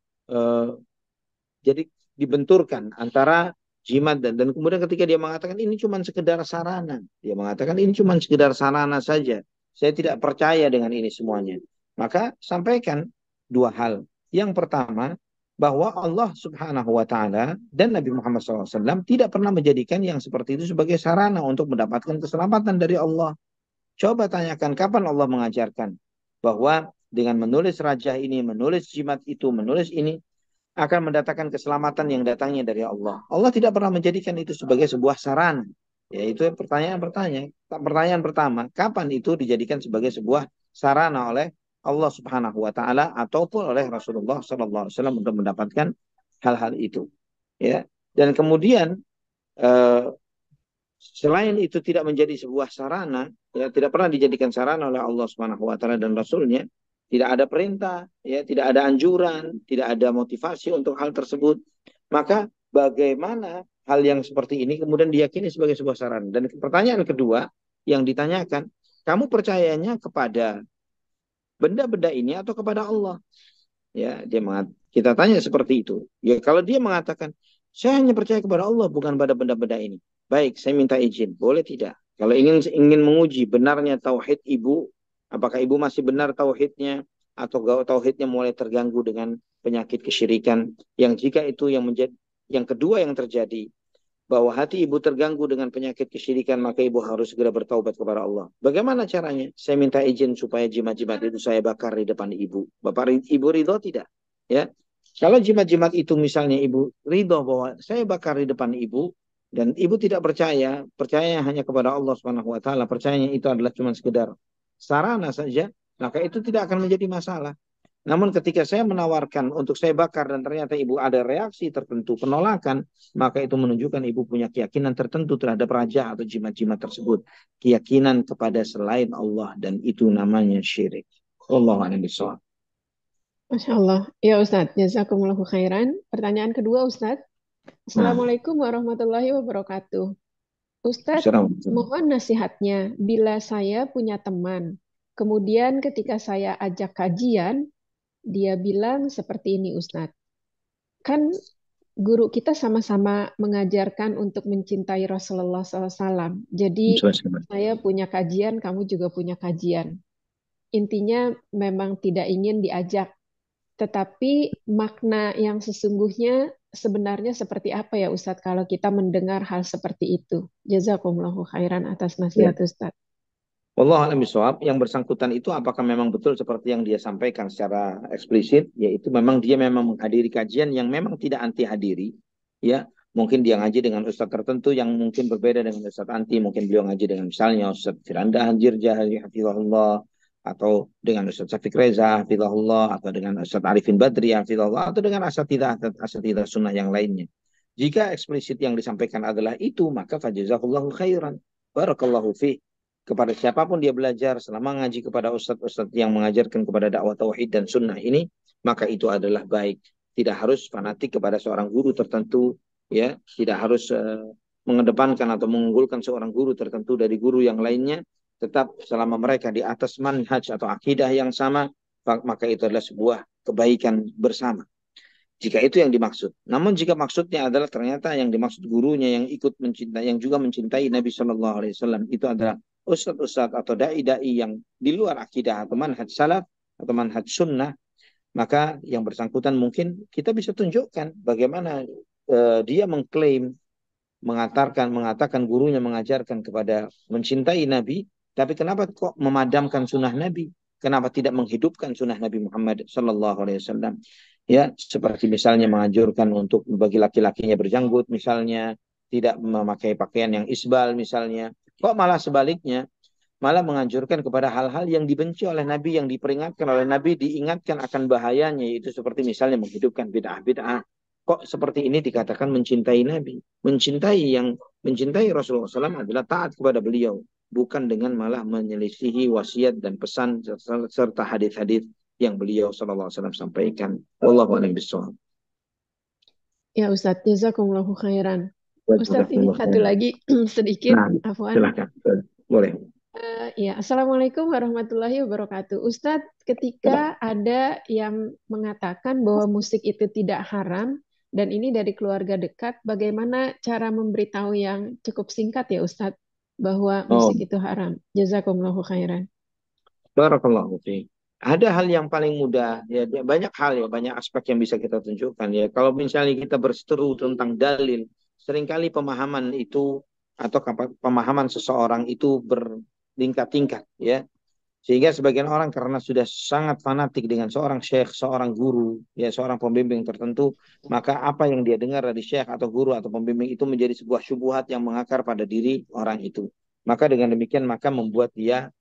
[SPEAKER 1] jadi dibenturkan antara jimat dan kemudian ketika dia mengatakan ini cuma sekedar sarana, dia mengatakan ini cuma sekedar sarana saja, saya tidak percaya dengan ini semuanya. Maka sampaikan dua hal. Yang pertama, bahwa Allah Subhanahu wa taala dan Nabi Muhammad SAW tidak pernah menjadikan yang seperti itu sebagai sarana untuk mendapatkan keselamatan dari Allah. Coba tanyakan kapan Allah mengajarkan bahwa dengan menulis raja ini, menulis jimat itu, menulis ini akan mendatangkan keselamatan yang datangnya dari Allah. Allah tidak pernah menjadikan itu sebagai sebuah sarana. Yaitu pertanyaan pertama, kapan itu dijadikan sebagai sebuah sarana oleh Allah Subhanahu wa taala ataupun oleh Rasulullah sallallahu alaihi wasallam untuk mendapatkan hal-hal itu. Ya. Dan kemudian eh, selain itu tidak menjadi sebuah sarana, ya tidak pernah dijadikan sarana oleh Allah Subhanahu wa taala dan Rasulnya, tidak ada perintah, ya tidak ada anjuran, tidak ada motivasi untuk hal tersebut. Maka bagaimana hal yang seperti ini kemudian diyakini sebagai sebuah sarana? Dan pertanyaan kedua yang ditanyakan, kamu percayanya kepada benda-benda ini atau kepada Allah? Ya, kita tanya seperti itu. Ya, kalau dia mengatakan, saya hanya percaya kepada Allah, bukan pada benda-benda ini. Baik, saya minta izin. Boleh tidak? Kalau ingin menguji benarnya tauhid ibu, apakah ibu masih benar tauhidnya, atau tauhidnya mulai terganggu dengan penyakit kesyirikan, yang jika itu yang kedua yang terjadi, bahwa hati ibu terganggu dengan penyakit kesyirikan, maka ibu harus segera bertaubat kepada Allah. Bagaimana caranya? Saya minta izin supaya jimat-jimat itu saya bakar di depan ibu. Ibu ridho tidak? Ya. Kalau jimat-jimat itu misalnya ibu ridho bahwa saya bakar di depan ibu, dan ibu tidak percaya hanya kepada Allah Subhanahu wa taala, percayanya itu adalah cuma sekedar sarana saja, maka itu tidak akan menjadi masalah. Namun ketika saya menawarkan untuk saya bakar dan ternyata ibu ada reaksi tertentu, penolakan, maka itu menunjukkan ibu punya keyakinan tertentu terhadap raja atau jimat-jimat tersebut. Keyakinan kepada selain Allah, dan itu namanya syirik. Wallahu a'lam bishawab.
[SPEAKER 2] Masya Allah. Ya Ustadz, jazakumullahu khairan. Pertanyaan kedua Ustadz.
[SPEAKER 1] Nah,
[SPEAKER 2] Assalamualaikum warahmatullahi wabarakatuh. Ustadz,
[SPEAKER 1] Assalamualaikum.
[SPEAKER 2] mohon nasihatnya bila saya punya teman. Kemudian ketika saya ajak kajian, dia bilang seperti ini Ustadz. Kan guru kita sama-sama mengajarkan untuk mencintai Rasulullah SAW. Jadi saya punya kajian, kamu juga punya kajian. Intinya memang tidak ingin diajak. Tetapi makna yang sesungguhnya sebenarnya seperti apa ya Ustadz kalau kita mendengar hal seperti itu? Jazakumullahu khairan atas
[SPEAKER 1] Ya.
[SPEAKER 2] nasihat Ustadz.
[SPEAKER 1] Wallahu a'lam bishawab. Yang bersangkutan itu apakah memang betul seperti yang dia sampaikan secara eksplisit, yaitu memang dia memang menghadiri kajian yang memang tidak anti hadiri, ya. Mungkin dia ngaji dengan ustadz tertentu yang mungkin berbeda dengan ustadz anti, mungkin beliau ngaji dengan misalnya ustadz Firanda Hanjirjah hafizahullah, atau dengan ustadz Syafiq Reza hafizahullah, atau dengan ustadz Arifin Badri hafizahullah, atau dengan asatidah sunnah yang lainnya. Jika eksplisit yang disampaikan adalah itu, maka fajazahullahu khairan, barakallahu fiih. Kepada siapapun dia belajar selama ngaji kepada ustadz-ustadz yang mengajarkan kepada dakwah tauhid dan sunnah ini, maka itu adalah baik. Tidak harus fanatik kepada seorang guru tertentu, ya, tidak harus mengedepankan atau mengunggulkan seorang guru tertentu dari guru yang lainnya. Tetap selama mereka di atas manhaj atau akidah yang sama, maka itu adalah sebuah kebaikan bersama. Jika itu yang dimaksud. Namun jika maksudnya adalah ternyata yang dimaksud gurunya yang ikut mencintai, yang juga mencintai Nabi Shallallahu Alaihi Wasallam itu adalah ustadz-ustadz atau dai-dai yang di luar akidah atau manhaj salaf atau manhaj sunnah, maka yang bersangkutan mungkin kita bisa tunjukkan bagaimana dia mengklaim mengatakan gurunya mengajarkan kepada mencintai Nabi, tapi kenapa kok memadamkan sunnah Nabi? Kenapa tidak menghidupkan sunnah Nabi Muhammad Sallallahu Alaihi Wasallam? Ya, seperti misalnya menganjurkan untuk bagi laki-lakinya berjanggut, misalnya tidak memakai pakaian yang isbal, misalnya. Kok malah sebaliknya, malah menganjurkan kepada hal-hal yang dibenci oleh Nabi, yang diperingatkan oleh Nabi, diingatkan akan bahayanya, yaitu seperti misalnya menghidupkan bid'ah-bid'ah. Kok seperti ini dikatakan mencintai Nabi? Mencintai Rasulullah SAW adalah taat kepada beliau, bukan dengan malah menyelisihi wasiat dan pesan serta hadis-hadis yang beliau SAW sampaikan. Wallahu a'lam bishawab.
[SPEAKER 2] Ya Ustadz, jazakumullahu khairan. Ustadz, ini satu lagi sedikit,
[SPEAKER 1] Nah,
[SPEAKER 2] afwan.
[SPEAKER 1] silakan. Boleh.
[SPEAKER 2] Ya, Assalamualaikum warahmatullahi wabarakatuh. Ustadz, ketika ada yang mengatakan bahwa musik itu tidak haram, dan ini dari keluarga dekat, bagaimana cara memberitahu yang cukup singkat ya Ustadz, bahwa
[SPEAKER 1] Oh,
[SPEAKER 2] musik itu haram? Jazakumullahu khairan.
[SPEAKER 1] barakallahu fiik. Ada hal yang paling mudah, ya banyak hal ya, banyak aspek yang bisa kita tunjukkan ya. Kalau misalnya kita berseteru tentang dalil, seringkali pemahaman itu atau pemahaman seseorang itu bertingkat-tingkat ya. Sehingga sebagian orang karena sudah sangat fanatik dengan seorang syekh, seorang guru, ya seorang pembimbing tertentu, maka apa yang dia dengar dari syekh atau guru atau pembimbing itu menjadi sebuah syubhat yang mengakar pada diri orang itu. Maka dengan demikian maka membuat dia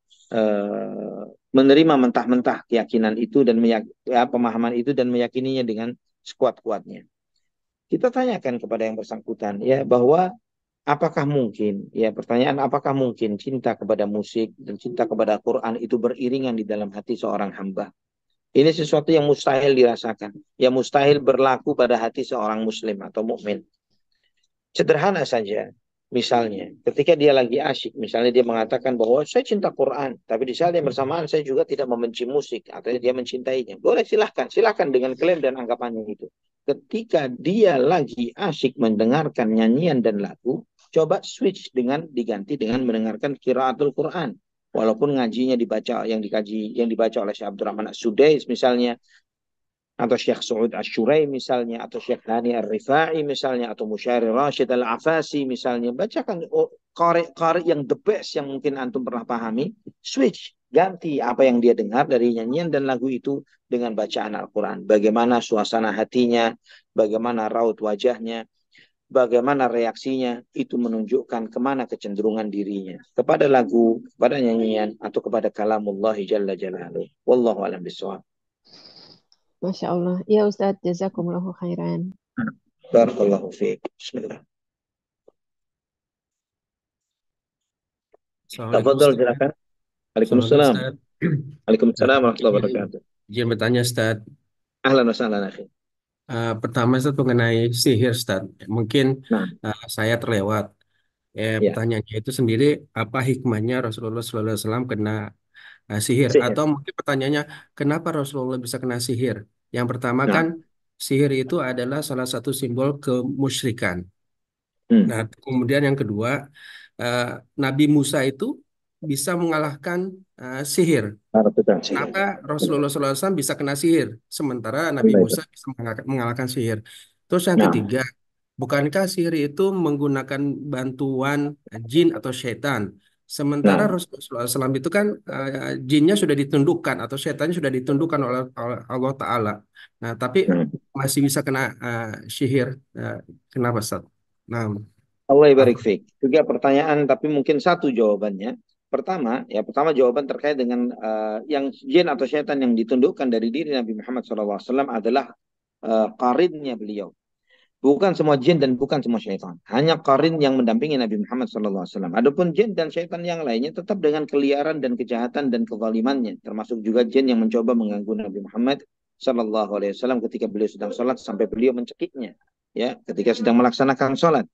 [SPEAKER 1] menerima mentah-mentah keyakinan itu dan pemahaman itu dan meyakininya dengan sekuat-kuatnya. Kita tanyakan kepada yang bersangkutan ya bahwa apakah mungkin, ya pertanyaan apakah mungkin cinta kepada musik dan cinta kepada Quran itu beriringan di dalam hati seorang hamba? Ini sesuatu yang mustahil dirasakan, yang mustahil berlaku pada hati seorang muslim atau mukmin. Sederhana saja, misalnya ketika dia lagi asyik, misalnya dia mengatakan bahwa saya cinta Quran, tapi di saat yang bersamaan saya juga tidak membenci musik atau dia mencintainya. Boleh silahkan dengan klaim dan anggapannya itu. Ketika dia lagi asyik mendengarkan nyanyian dan lagu, coba switch diganti dengan mendengarkan qiraatul Quran. Walaupun ngajinya yang dibaca oleh Syekh Abdurrahman As-Sudais misalnya, atau Syekh Su'ud Ash-Shurey misalnya, atau Syekh Hani Ar-Rifai misalnya, atau Musyairi Rashid Al-Afasi misalnya, bacakan qari yang the best yang mungkin antum pernah pahami, switch, ganti apa yang dia dengar dari nyanyian dan lagu itu dengan bacaan Al-Quran. Bagaimana suasana hatinya, bagaimana raut wajahnya, bagaimana reaksinya, itu menunjukkan kemana kecenderungan dirinya, kepada lagu, kepada nyanyian, atau kepada kalamullahi jalla jalaluh. Wallahu a'lam bishawab.
[SPEAKER 2] Masya Allah. Ya Ustadz, jazakumullahu khairan.
[SPEAKER 1] Barakallahu fiik. Bismillah.
[SPEAKER 3] Assalamualaikum
[SPEAKER 1] Tafadhol
[SPEAKER 3] Ustaz.
[SPEAKER 1] silakan.
[SPEAKER 3] Assalamualaikum
[SPEAKER 1] Waalaikumsalam.
[SPEAKER 3] Ustaz.
[SPEAKER 1] Waalaikumsalam warahmatullahi wabarakatuh.
[SPEAKER 3] Izin bertanya Ustaz.
[SPEAKER 1] Ahlan wa sahlan akhi.
[SPEAKER 3] Pertama Ustaz mengenai sihir Ustaz. Mungkin
[SPEAKER 1] Nah,
[SPEAKER 3] saya terlewat.
[SPEAKER 1] ya,
[SPEAKER 3] Pertanyaannya itu sendiri apa hikmahnya Rasulullah SAW kena sihir?
[SPEAKER 1] sihir.
[SPEAKER 3] Atau mungkin pertanyaannya kenapa Rasulullah bisa kena sihir? Yang pertama
[SPEAKER 1] Nah,
[SPEAKER 3] kan sihir itu adalah salah satu simbol kemusyrikan. Nah,
[SPEAKER 1] hmm.
[SPEAKER 3] kemudian yang kedua, eh, Nabi Musa itu bisa mengalahkan sihir.
[SPEAKER 1] Barakallahu sihir.
[SPEAKER 3] Kenapa Rasulullah SAW bisa kena sihir, sementara Nabi
[SPEAKER 1] Allah itu.
[SPEAKER 3] Musa bisa mengalahkan sihir? Terus yang
[SPEAKER 1] Nah,
[SPEAKER 3] ketiga, bukankah sihir itu menggunakan bantuan jin atau syaitan? Sementara
[SPEAKER 1] nah,
[SPEAKER 3] Rasulullah SAW itu kan jinnya sudah ditundukkan atau syaitannya sudah ditundukkan oleh Allah Ta'ala. Nah, tapi
[SPEAKER 1] nah.
[SPEAKER 3] masih bisa kena sihir. Kenapa, Ustaz? Nah,
[SPEAKER 1] Allah barik
[SPEAKER 3] apa?
[SPEAKER 1] fiik. Tiga pertanyaan tapi mungkin satu jawabannya. Pertama jawaban terkait dengan yang jin atau syaitan yang ditundukkan dari diri Nabi Muhammad SAW adalah qarinnya beliau. Bukan semua jin dan bukan semua syaitan. Hanya qarin yang mendampingi Nabi Muhammad SAW. Adapun jin dan syaitan yang lainnya tetap dengan keliaran dan kejahatan dan kezalimannya. Termasuk juga jin yang mencoba mengganggu Nabi Muhammad SAW ketika beliau sedang sholat sampai beliau mencekiknya. Ya, ketika sedang melaksanakan sholat.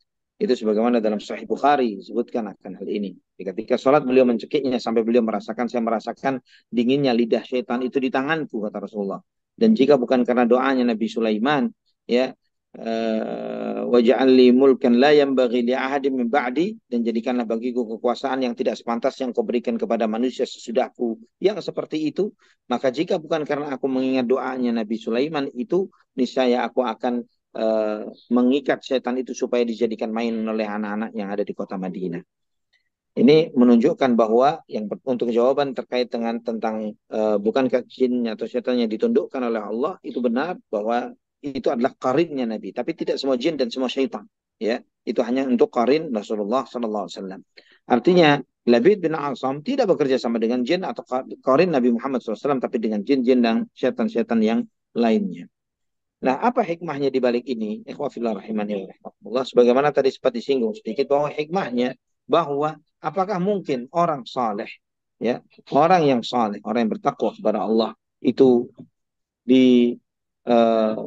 [SPEAKER 1] Itu sebagaimana dalam Sahih Bukhari disebutkan akan hal ini. Ketika sholat beliau mencekiknya sampai beliau merasakan, saya merasakan dinginnya lidah syaitan itu di tanganku, kata Rasulullah. Dan jika bukan karena doanya Nabi Sulaiman, ya, waj'al li mulkan la yanbaghi li ahadin min ba'di, dan jadikanlah bagiku kekuasaan yang tidak sepantas yang kau berikan kepada manusia sesudahku, yang seperti itu. Maka jika bukan karena aku mengingat doanya Nabi Sulaiman itu, niscaya aku akan mengikat setan itu supaya dijadikan main oleh anak-anak yang ada di kota Madinah. Ini menunjukkan bahwa yang untuk jawaban terkait dengan tentang bukankah jin atau setan yang ditundukkan oleh Allah, itu benar bahwa itu adalah qarinnya Nabi, tapi tidak semua jin dan semua syaitan. Ya, itu hanya untuk qarin Rasulullah SAW. Artinya Labid bin Asam tidak bekerja sama dengan jin atau qarin Nabi Muhammad SAW, tapi dengan jin-jin dan setan-setan yang lainnya. Nah, apa hikmahnya di balik ini? Ikhwafillah rahimani wa rahmatullah. Sebagaimana tadi sempat disinggung sedikit bahwa hikmahnya bahwa apakah mungkin orang saleh, ya, orang yang saleh, orang yang bertakwa kepada Allah itu di eh,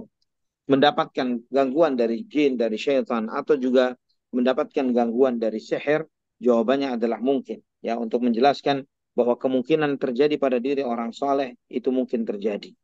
[SPEAKER 1] mendapatkan gangguan dari jin, dari syaitan, atau juga mendapatkan gangguan dari sihir? Jawabannya adalah mungkin. Ya, untuk menjelaskan bahwa kemungkinan terjadi pada diri orang saleh itu mungkin terjadi.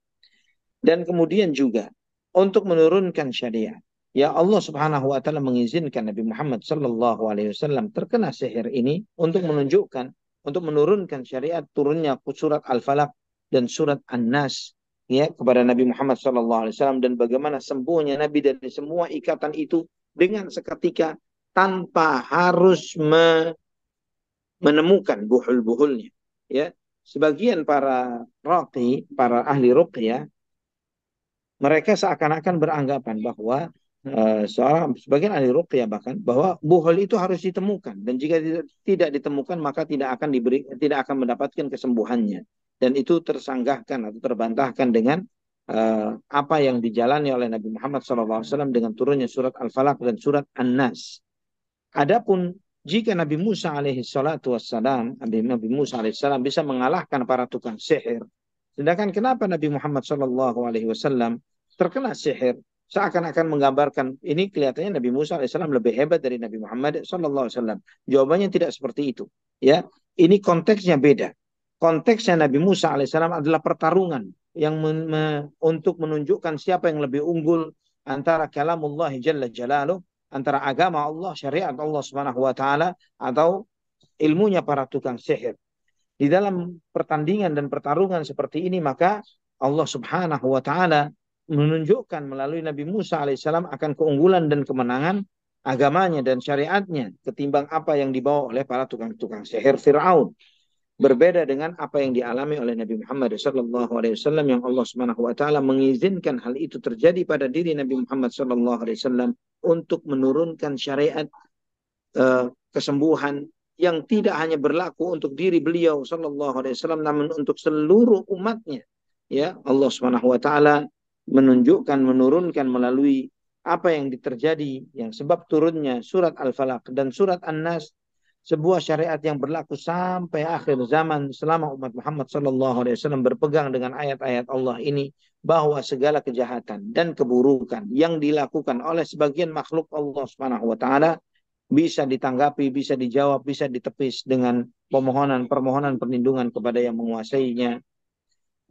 [SPEAKER 1] Dan kemudian juga untuk menurunkan syariat. Ya, Allah Subhanahu wa taala mengizinkan Nabi Muhammad sallallahu alaihi wasallam terkena sihir ini untuk menunjukkan, untuk menurunkan syariat, turunnya surat Al-Falaq dan surat An-Nas, ya, kepada Nabi Muhammad sallallahu alaihi wasallam, dan bagaimana sembuhnya Nabi dari semua ikatan itu dengan seketika tanpa harus menemukan buhul-buhulnya. Ya, sebagian para raqi, para ahli ruqyah, mereka seakan-akan beranggapan bahwa sebagian ahli ruqyah bahkan bahwa buhul itu harus ditemukan, dan jika tidak ditemukan maka tidak akan mendapatkan kesembuhannya, dan itu tersanggahkan atau terbantahkan dengan apa yang dijalani oleh Nabi Muhammad SAW dengan turunnya surat Al-Falaq dan surat An-Nas. Adapun jika Nabi Musa alaihi salatu wassalam, Nabi Musa alaihi salam bisa mengalahkan para tukang sihir, sedangkan kenapa Nabi Muhammad SAW terkena sihir? Seakan-akan menggambarkan ini kelihatannya Nabi Musa alaihissalam lebih hebat dari Nabi Muhammad SAW. Jawabannya tidak seperti itu. Ya, ini konteksnya beda. Konteksnya Nabi Musa alaihissalam adalah pertarungan yang untuk menunjukkan siapa yang lebih unggul antara kalamullah jalla jalaluh, antara agama Allah, syariat Allah Subhanahu wa taala, atau ilmunya para tukang sihir. Di dalam pertandingan dan pertarungan seperti ini, maka Allah Subhanahu wa taala menunjukkan melalui Nabi Musa alaihissalam akan keunggulan dan kemenangan agamanya dan syariatnya ketimbang apa yang dibawa oleh para tukang-tukang sihir Fir'aun. Berbeda dengan apa yang dialami oleh Nabi Muhammad SAW, yang Allah Subhanahu wa taala mengizinkan hal itu terjadi pada diri Nabi Muhammad SAW untuk menurunkan syariat kesembuhan yang tidak hanya berlaku untuk diri beliau SAW, namun untuk seluruh umatnya. Ya, Allah Subhanahu wa taala menurunkan melalui apa yang terjadi, yang sebab turunnya surat Al-Falaq dan surat An-Nas, sebuah syariat yang berlaku sampai akhir zaman selama umat Muhammad SAW berpegang dengan ayat-ayat Allah ini, bahwa segala kejahatan dan keburukan yang dilakukan oleh sebagian makhluk Allah Subhanahu wa taala bisa ditanggapi, bisa dijawab, bisa ditepis dengan permohonan perlindungan kepada yang menguasainya,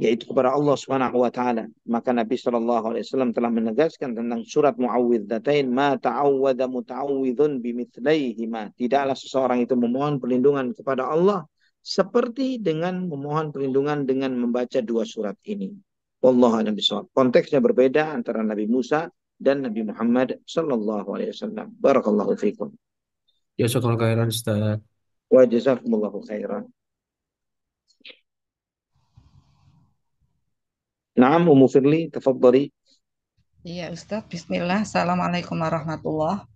[SPEAKER 1] yaitu kepada Allah Subhanahu wa taala. Maka Nabi SAW telah menegaskan tentang surat Muawwidzatain, ma ta'awwada muta'awwidzun bimithlaihima. Tidaklah seseorang itu memohon perlindungan kepada Allah seperti dengan memohon perlindungan dengan membaca dua surat ini. Wallahu a'lam bishawab. Konteksnya berbeda antara Nabi Musa dan Nabi Muhammad SAW. Barakallahu fiikum.
[SPEAKER 3] Jazakallahu khairan Ustaz.
[SPEAKER 1] Wa jazakumullahu khairan. Naam, Ummu Firli, tafadhali.
[SPEAKER 4] Iya Ustadz, Bismillah. Assalamualaikum warahmatullahi.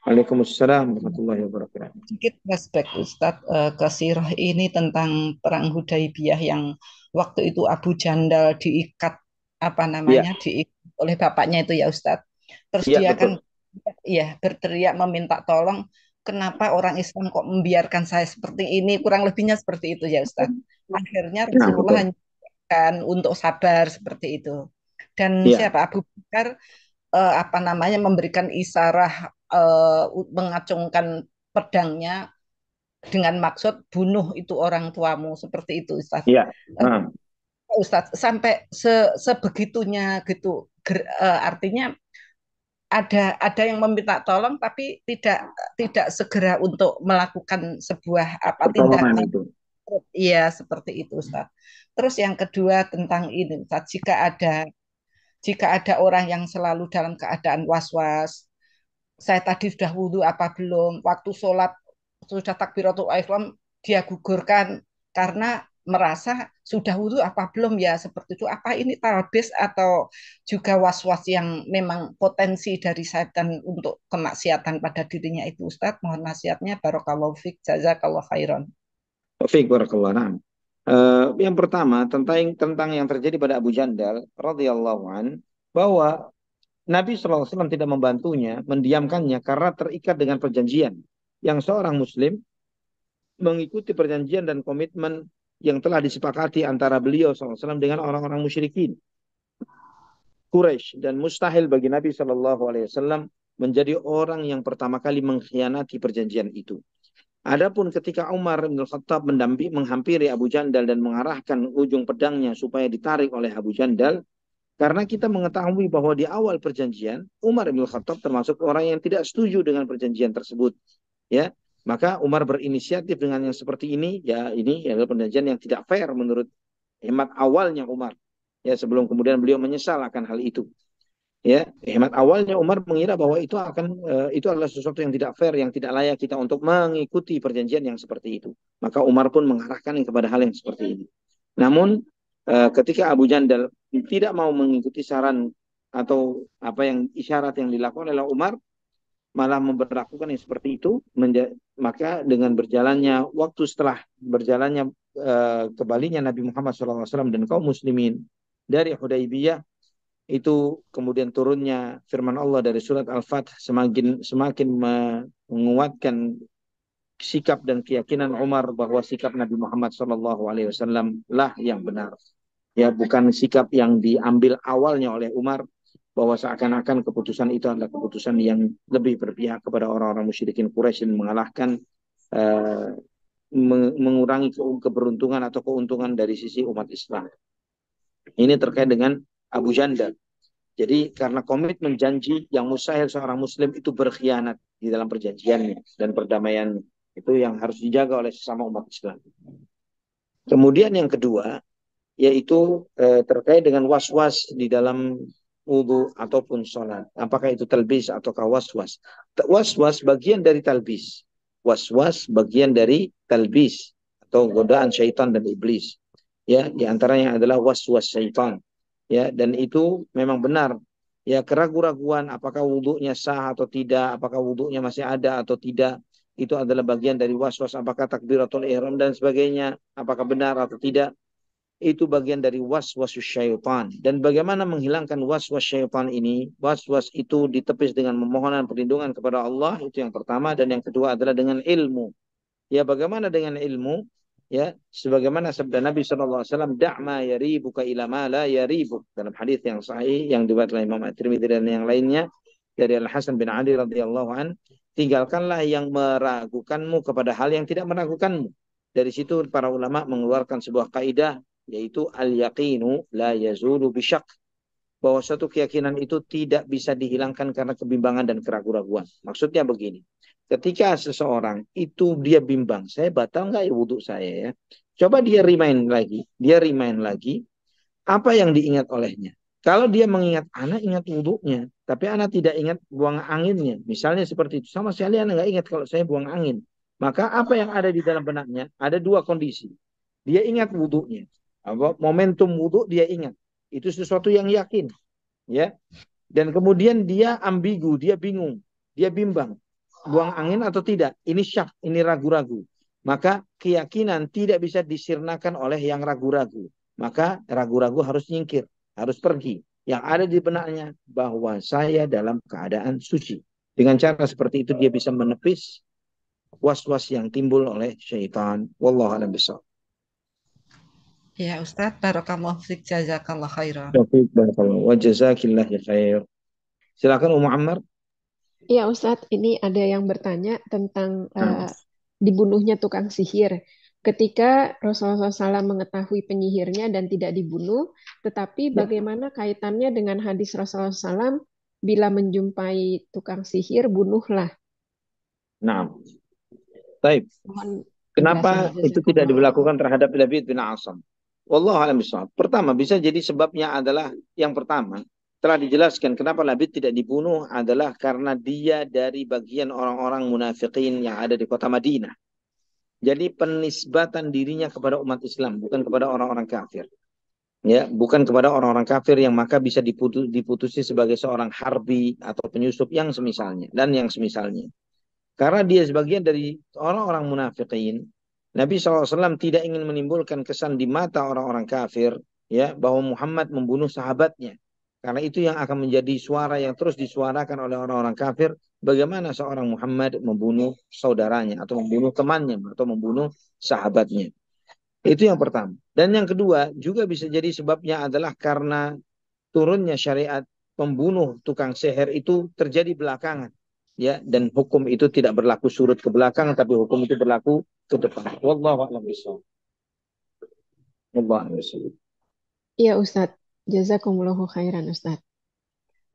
[SPEAKER 1] Waalaikumsalam warahmatullahi wabarakatuh.
[SPEAKER 4] Sedikit flashback Ustadz ke sirah ini tentang perang Hudaibiyah yang waktu itu Abu Jandal diikat
[SPEAKER 1] Ya,
[SPEAKER 4] diikat oleh bapaknya itu ya Ustadz. Terus
[SPEAKER 1] ya
[SPEAKER 4] dia
[SPEAKER 1] betul.
[SPEAKER 4] kan berteriak meminta tolong, kenapa orang Islam kok membiarkan saya seperti ini? Kurang lebihnya seperti itu ya Ustadz. Akhirnya
[SPEAKER 1] Nah,
[SPEAKER 4] Rasulullah
[SPEAKER 1] betul.
[SPEAKER 4] hanya untuk sabar seperti itu. Dan
[SPEAKER 1] Ya,
[SPEAKER 4] siapa Abu Bakar memberikan isarah mengacungkan pedangnya dengan maksud bunuh itu orang tuamu, seperti itu Ustaz.
[SPEAKER 1] Iya.
[SPEAKER 4] Ustaz, sampai sebegitunya gitu. Artinya ada yang meminta tolong tapi tidak segera untuk melakukan sebuah
[SPEAKER 1] Pertolongan
[SPEAKER 4] tindakan.
[SPEAKER 1] itu.
[SPEAKER 4] Iya, seperti itu Ustaz. Terus yang kedua tentang ini Ustaz, jika ada orang yang selalu dalam keadaan was-was, saya tadi sudah wudhu apa belum, waktu sholat sudah takbiratul ihram dia gugurkan karena merasa sudah wudhu apa belum ya, seperti itu. Apa ini talbis atau juga was-was yang memang potensi dari setan untuk kemaksiatan pada dirinya itu Ustaz? Mohon nasihatnya, barakallahu fiik, jazakallahu khairan.
[SPEAKER 1] Taufik barakallahu. Na'am. Yang pertama tentang yang terjadi pada Abu Jandal radhiyallahu an, bahwa Nabi SAW tidak membantunya, mendiamkannya karena terikat dengan perjanjian yang seorang muslim mengikuti perjanjian dan komitmen yang telah disepakati antara beliau SAW dengan orang-orang musyrikin Quraisy, dan mustahil bagi Nabi SAW menjadi orang yang pertama kali mengkhianati perjanjian itu. Adapun ketika Umar bin Khattab menghampiri Abu Jandal dan mengarahkan ujung pedangnya supaya ditarik oleh Abu Jandal, karena kita mengetahui bahwa di awal perjanjian Umar bin Khattab termasuk orang yang tidak setuju dengan perjanjian tersebut, ya. Maka Umar berinisiatif dengan yang seperti ini, ya ini adalah perjanjian yang tidak fair menurut hemat awalnya Umar. Ya, sebelum kemudian beliau menyesal akan hal itu. Ya, hemat awalnya Umar mengira bahwa itu adalah sesuatu yang tidak fair, yang tidak layak kita untuk mengikuti perjanjian yang seperti itu. Maka Umar pun mengarahkan kepada hal yang seperti ini. Namun ketika Abu Jandal tidak mau mengikuti saran atau apa yang isyarat yang dilakukan oleh Umar, malah memperlakukan yang seperti itu, maka dengan berjalannya waktu, setelah berjalannya kembalinya Nabi Muhammad SAW dan kaum muslimin dari Hudaybiyah, itu kemudian turunnya firman Allah dari surat Al-Fath semakin menguatkan sikap dan keyakinan Umar bahwa sikap Nabi Muhammad SAW lah yang benar. Ya, bukan sikap yang diambil awalnya oleh Umar bahwa seakan-akan keputusan itu adalah keputusan yang lebih berpihak kepada orang-orang musyrikin Quraisy dan mengalahkan mengurangi keberuntungan atau keuntungan dari sisi umat Islam. Ini terkait dengan Abu Jandal. Jadi karena komitmen janji yang mustahil seorang muslim itu berkhianat di dalam perjanjiannya dan perdamaiannya. Itu yang harus dijaga oleh sesama umat Islam. Kemudian yang kedua, yaitu terkait dengan was-was di dalam wudu ataupun sholat. Apakah itu talbis ataukah was-was? Was-was bagian dari talbis. Was-was bagian dari talbis atau godaan syaitan dan iblis. Ya, di antaranya adalah was-was syaitan. Ya, dan itu memang benar. Ya, keraguan-raguan apakah wudunya sah atau tidak, apakah wudunya masih ada atau tidak, itu adalah bagian dari was-was, apakah takbiratul ihram dan sebagainya, apakah benar atau tidak. Itu bagian dari was-was syaitan. Dan bagaimana menghilangkan was-was syaitan ini? Was-was itu ditepis dengan memohon perlindungan kepada Allah, itu yang pertama, dan yang kedua adalah dengan ilmu. Ya, bagaimana dengan ilmu? Ya, sebagaimana sabda Nabi SAW, da'ma yaribuka ila ma la yaribuk, dalam hadis yang sahih yang diriwayatkan oleh Imam At-Tirmidzi dan yang lainnya dari Al-Hasan bin Ali radhiyallahu an, tinggalkanlah yang meragukanmu kepada hal yang tidak meragukanmu. Dari situ para ulama mengeluarkan sebuah kaidah, yaitu al-yaqinu la yazulu bisyak, bahwa suatu keyakinan itu tidak bisa dihilangkan karena kebimbangan dan keraguan-raguan. Maksudnya begini, ketika seseorang itu dia bimbang, saya batal nggak ya wudhu saya ya? Coba dia remind lagi, apa yang diingat olehnya. Kalau dia mengingat, anak ingat wudhunya, tapi anak tidak ingat buang anginnya, misalnya seperti itu, sama sekali anak nggak ingat kalau saya buang angin. Maka apa yang ada di dalam benaknya? Ada dua kondisi. Dia ingat wudhunya, momentum wudhu dia ingat, itu sesuatu yang yakin, ya. Dan kemudian dia ambigu, dia bingung, dia bimbang, buang angin atau tidak. Ini syak, ini ragu-ragu. Maka keyakinan tidak bisa disirnakan oleh yang ragu-ragu. Maka ragu-ragu harus nyingkir, harus pergi. Yang ada di benaknya bahwa saya dalam keadaan suci. Dengan cara seperti itu dia bisa menepis was-was yang timbul oleh syaitan. Wallahu a'lam bishawab.
[SPEAKER 4] Ya Ustadz, barakallahu fiik, jazakallahu khairan.
[SPEAKER 1] Wa jazakillahu khair. Silakan Ummu Ammar.
[SPEAKER 2] Iya Ustadz, ini ada yang bertanya tentang
[SPEAKER 1] Nah,
[SPEAKER 2] dibunuhnya tukang sihir. Ketika Rasulullah SAW mengetahui penyihirnya dan tidak dibunuh, tetapi
[SPEAKER 1] ya.
[SPEAKER 2] bagaimana kaitannya dengan hadis Rasulullah SAW, bila menjumpai tukang sihir, bunuhlah.
[SPEAKER 1] Nah, baik.
[SPEAKER 2] Mohon penjelasannya,
[SPEAKER 1] Kenapa itu tidak
[SPEAKER 2] jazakumullah.
[SPEAKER 1] diberlakukan terhadap Labid bin Asam? Wallahu a'lam bishawab. Pertama, bisa jadi sebabnya adalah yang pertama, telah dijelaskan kenapa Labid tidak dibunuh adalah karena dia dari bagian orang-orang munafikin yang ada di kota Madinah. Jadi penisbatan dirinya kepada umat Islam, bukan kepada orang-orang kafir. Ya, bukan kepada orang-orang kafir yang maka bisa diputusi sebagai seorang harbi atau penyusup yang semisalnya dan yang semisalnya. Karena dia sebagian dari orang-orang munafikin, Nabi SAW tidak ingin menimbulkan kesan di mata orang-orang kafir ya bahwa Muhammad membunuh sahabatnya. Karena itu yang akan menjadi suara yang terus disuarakan oleh orang-orang kafir, bagaimana seorang Muhammad membunuh saudaranya atau membunuh temannya atau membunuh sahabatnya. Itu yang pertama. Dan yang kedua juga bisa jadi sebabnya adalah karena turunnya syariat pembunuh tukang sihir itu terjadi belakangan. Ya, dan hukum itu tidak berlaku surut ke belakang, tapi hukum itu berlaku ke depan. Wallahu a'lam bishawab. Wallahu a'lam bishawab.
[SPEAKER 2] Iya Ustadz, jazakumullahu khairan Ustadz.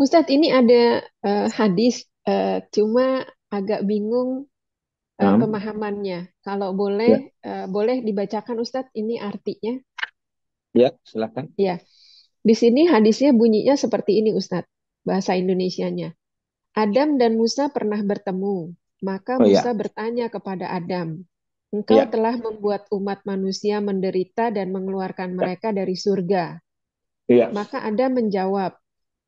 [SPEAKER 2] Ustadz, ini ada hadis, cuma agak bingung
[SPEAKER 1] Nah,
[SPEAKER 2] pemahamannya. Kalau
[SPEAKER 1] ya,
[SPEAKER 2] boleh dibacakan Ustadz, ini artinya.
[SPEAKER 1] ya, silakan.
[SPEAKER 2] Ya, di sini hadisnya bunyinya seperti ini Ustadz, bahasa Indonesianya. Adam dan Musa pernah bertemu, maka
[SPEAKER 1] Oh
[SPEAKER 2] Musa
[SPEAKER 1] ya,
[SPEAKER 2] bertanya kepada Adam, "Engkau
[SPEAKER 1] ya,
[SPEAKER 2] telah membuat umat manusia menderita dan mengeluarkan mereka dari surga."
[SPEAKER 1] ya.
[SPEAKER 2] Maka Adam menjawab,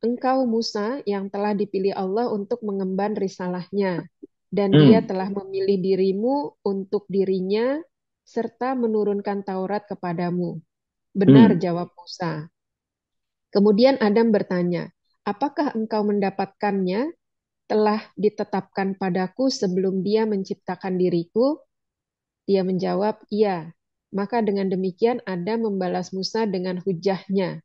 [SPEAKER 2] "Engkau Musa yang telah dipilih Allah untuk mengemban risalahnya, dan Dia
[SPEAKER 1] Hmm,
[SPEAKER 2] telah memilih dirimu untuk dirinya, serta menurunkan Taurat kepadamu." Benar,
[SPEAKER 1] hmm,
[SPEAKER 2] jawab Musa. Kemudian Adam bertanya, "Apakah engkau mendapatkannya? Telah ditetapkan padaku sebelum Dia menciptakan diriku?" Dia menjawab, "Iya." Maka dengan demikian Adam membalas Musa dengan hujahnya.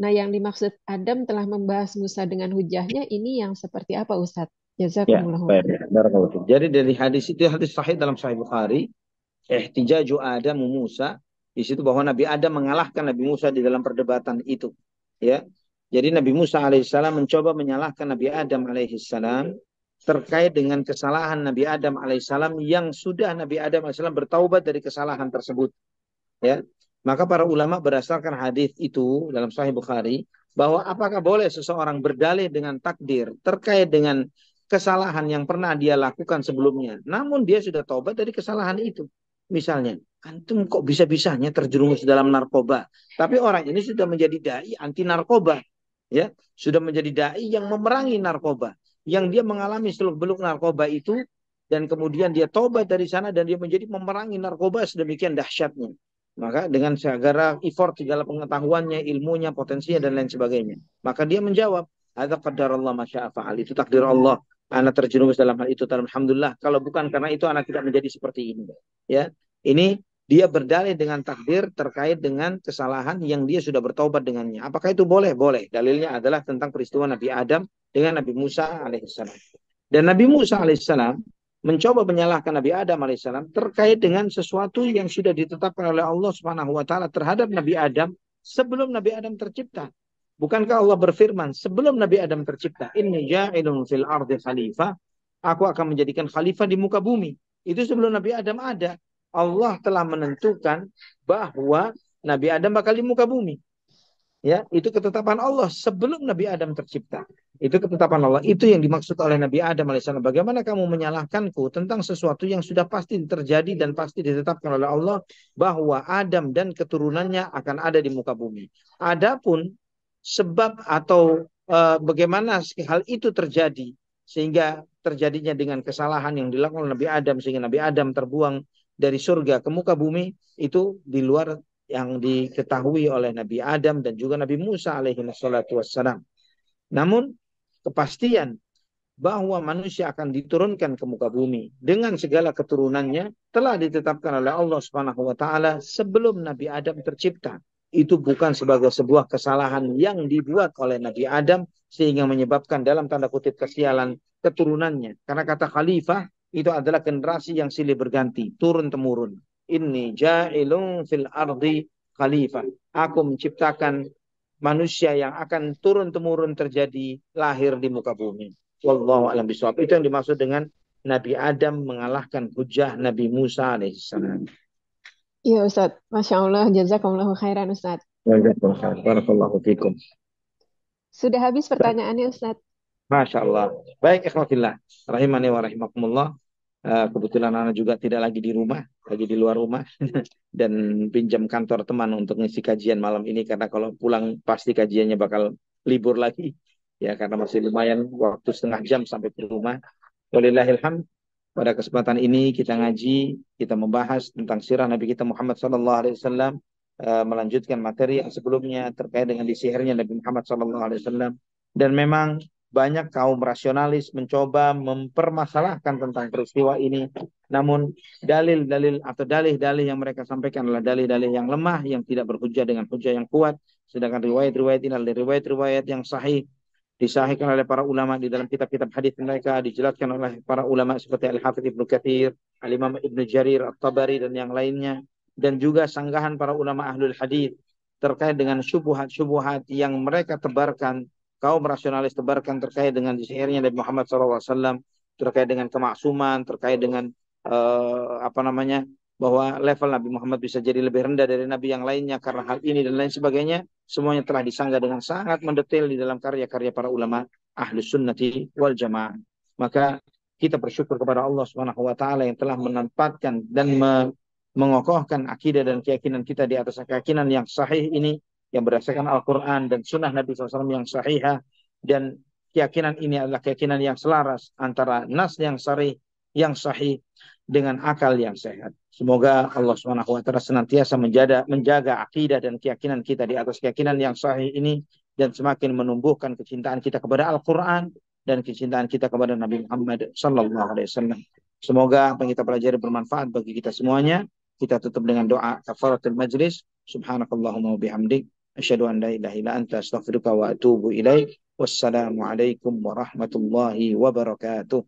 [SPEAKER 2] Nah, yang dimaksud Adam telah membahas Musa dengan hujahnya ini yang seperti apa, Ustadz?
[SPEAKER 1] ya.
[SPEAKER 2] Jazakumullahu
[SPEAKER 1] Baik,
[SPEAKER 2] khairan.
[SPEAKER 1] barakallahu fiik. Jadi dari hadis itu hadis sahih dalam Sahih Bukhari, ihtijaju Adam Musa, di situ bahwa Nabi Adam mengalahkan Nabi Musa di dalam perdebatan itu. Ya, jadi Nabi Musa alaihissalam mencoba menyalahkan Nabi Adam alaihissalam terkait dengan kesalahan Nabi Adam alaihissalam yang sudah Nabi Adam alaihissalam bertaubat dari kesalahan tersebut. Ya, maka para ulama berdasarkan hadis itu dalam Sahih Bukhari bahwa apakah boleh seseorang berdalih dengan takdir terkait dengan kesalahan yang pernah dia lakukan sebelumnya, namun dia sudah taubat dari kesalahan itu. Misalnya, antum kok bisa-bisanya terjerumus dalam narkoba, tapi orang ini sudah menjadi dai anti narkoba, ya, sudah menjadi dai yang memerangi narkoba, yang dia mengalami seluk-beluk narkoba itu, dan kemudian dia taubat dari sana dan dia menjadi memerangi narkoba sedemikian dahsyatnya. Maka dengan segala effort, segala pengetahuannya, ilmunya, potensinya, dan lain sebagainya. Maka dia menjawab, "Hadza qadarullah masya'a fa'al." Itu takdir Allah. Anak terjerumus dalam hal itu. Alhamdulillah. Kalau bukan karena itu, anak tidak menjadi seperti ini. Ya, ini dia berdalih dengan takdir terkait dengan kesalahan yang dia sudah bertaubat dengannya. Apakah itu boleh? Boleh. Dalilnya adalah tentang peristiwa Nabi Adam dengan Nabi Musa alaihissalam. Dan Nabi Musa alaihissalam mencoba menyalahkan Nabi Adam alaihissalam terkait dengan sesuatu yang sudah ditetapkan oleh Allah Subhanahu wa taala terhadap Nabi Adam sebelum Nabi Adam tercipta. Bukankah Allah berfirman sebelum Nabi Adam tercipta, "Inni ja'ilun fil ardi khalifah." Aku akan menjadikan khalifah di muka bumi. Itu sebelum Nabi Adam ada. Allah telah menentukan bahwa Nabi Adam bakal di muka bumi. Ya, itu ketetapan Allah sebelum Nabi Adam tercipta. Itu ketetapan Allah. Itu yang dimaksud oleh Nabi Adam alaihissalam. Bagaimana kamu menyalahkanku tentang sesuatu yang sudah pasti terjadi dan pasti ditetapkan oleh Allah bahwa Adam dan keturunannya akan ada di muka bumi. Adapun sebab atau bagaimana hal itu terjadi sehingga terjadinya dengan kesalahan yang dilakukan oleh Nabi Adam sehingga Nabi Adam terbuang dari surga ke muka bumi, itu di luar yang diketahui oleh Nabi Adam dan juga Nabi Musa alaihi wassalatu wassalam. Namun kepastian bahwa manusia akan diturunkan ke muka bumi dengan segala keturunannya telah ditetapkan oleh Allah Subhanahu wa taala sebelum Nabi Adam tercipta. itu bukan sebagai sebuah kesalahan yang dibuat oleh Nabi Adam sehingga menyebabkan dalam tanda kutip kesialan keturunannya. Karena kata khalifah itu adalah generasi yang silih berganti, turun temurun. Inni ja'ilun fil ardi khalifah. Aku menciptakan manusia yang akan turun temurun terjadi lahir di muka bumi. Wallahu a'lam bishawab. Itu yang dimaksud dengan Nabi Adam mengalahkan hujah Nabi Musa alaihissalam.
[SPEAKER 2] Iya Ustadz, Masya Allah, jazakumullahu khairan Ustadz.
[SPEAKER 1] Barakallahu fikum.
[SPEAKER 2] Sudah habis pertanyaannya Ustadz.
[SPEAKER 1] Masya Allah. Baik, ikhwatillah. Rahimani wa rahimakumullah. Kebetulan anak juga tidak lagi di rumah, lagi di luar rumah. Dan pinjam kantor teman untuk ngisi kajian malam ini. Karena kalau pulang pasti kajiannya bakal libur lagi. Ya, karena masih lumayan waktu setengah jam sampai ke rumah. Walillahilhamd. Pada kesempatan ini kita ngaji, kita membahas tentang sirah Nabi kita Muhammad SAW. Melanjutkan materi yang sebelumnya terkait dengan disihirnya Nabi Muhammad SAW. Dan memang banyak kaum rasionalis mencoba mempermasalahkan tentang peristiwa ini. Namun dalil-dalil atau dalih-dalih yang mereka sampaikan adalah dalih-dalih yang lemah, yang tidak berhujjah dengan hujjah yang kuat. Sedangkan riwayat-riwayat ini adalah riwayat-riwayat yang sahih, disahihkan oleh para ulama di dalam kitab-kitab hadis mereka, dijelaskan oleh para ulama seperti Al-Hafidz Ibnu Katsir, Al-Imam Ibnu Jarir At-Tabari dan yang lainnya, dan juga sanggahan para ulama ahlul hadis terkait dengan syubhat-syubhat yang mereka tebarkan, kaum rasionalis tebarkan terkait dengan disihirnya Nabi Muhammad SAW, terkait dengan kemaksuman, terkait dengan bahwa level Nabi Muhammad bisa jadi lebih rendah dari Nabi yang lainnya karena hal ini dan lain sebagainya. Semuanya telah disanggah dengan sangat mendetail di dalam karya-karya para ulama Ahlus Sunnati wal Jamaah. Maka kita bersyukur kepada Allah Subhanahu wa taala yang telah menempatkan dan mengokohkan akidah dan keyakinan kita di atas keyakinan yang sahih ini, yang berdasarkan Al-Quran dan Sunnah Nabi SAW yang sahihah. Dan keyakinan ini adalah keyakinan yang selaras antara nas yang sahih dengan akal yang sehat. Semoga Allah Subhanahu wa taala senantiasa menjaga akidah dan keyakinan kita di atas keyakinan yang sahih ini, dan semakin menumbuhkan kecintaan kita kepada Al-Qur'an dan kecintaan kita kepada Nabi Muhammad sallallahu alaihi wasallam. Semoga apa yang kita pelajari bermanfaat bagi kita semuanya. Kita tutup dengan doa kafaratul majlis. Subhanakallahumma wa bihamdik, asyhadu an la ilaha illa anta, astaghfiruka wa atubu ilaik. Wassalamualaikum warahmatullahi wabarakatuh.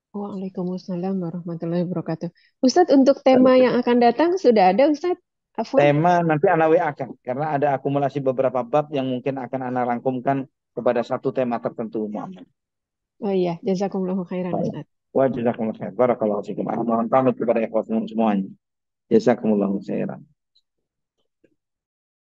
[SPEAKER 2] Waalaikumsalam warahmatullahi wabarakatuh. Ustadz, untuk tema yang akan datang sudah ada Ustadz? Afwan.
[SPEAKER 1] Tema nanti Ana WA-kan, karena ada akumulasi beberapa bab yang mungkin akan Ana rangkumkan kepada satu tema tertentu.
[SPEAKER 2] Oh iya, jazakumullahu khairan Ustadz.
[SPEAKER 1] Wa jazakumullahu khairan. Barakallahu fikum. Mohon pamit kepada ikhwan semuanya. Jazakumullahu khairan.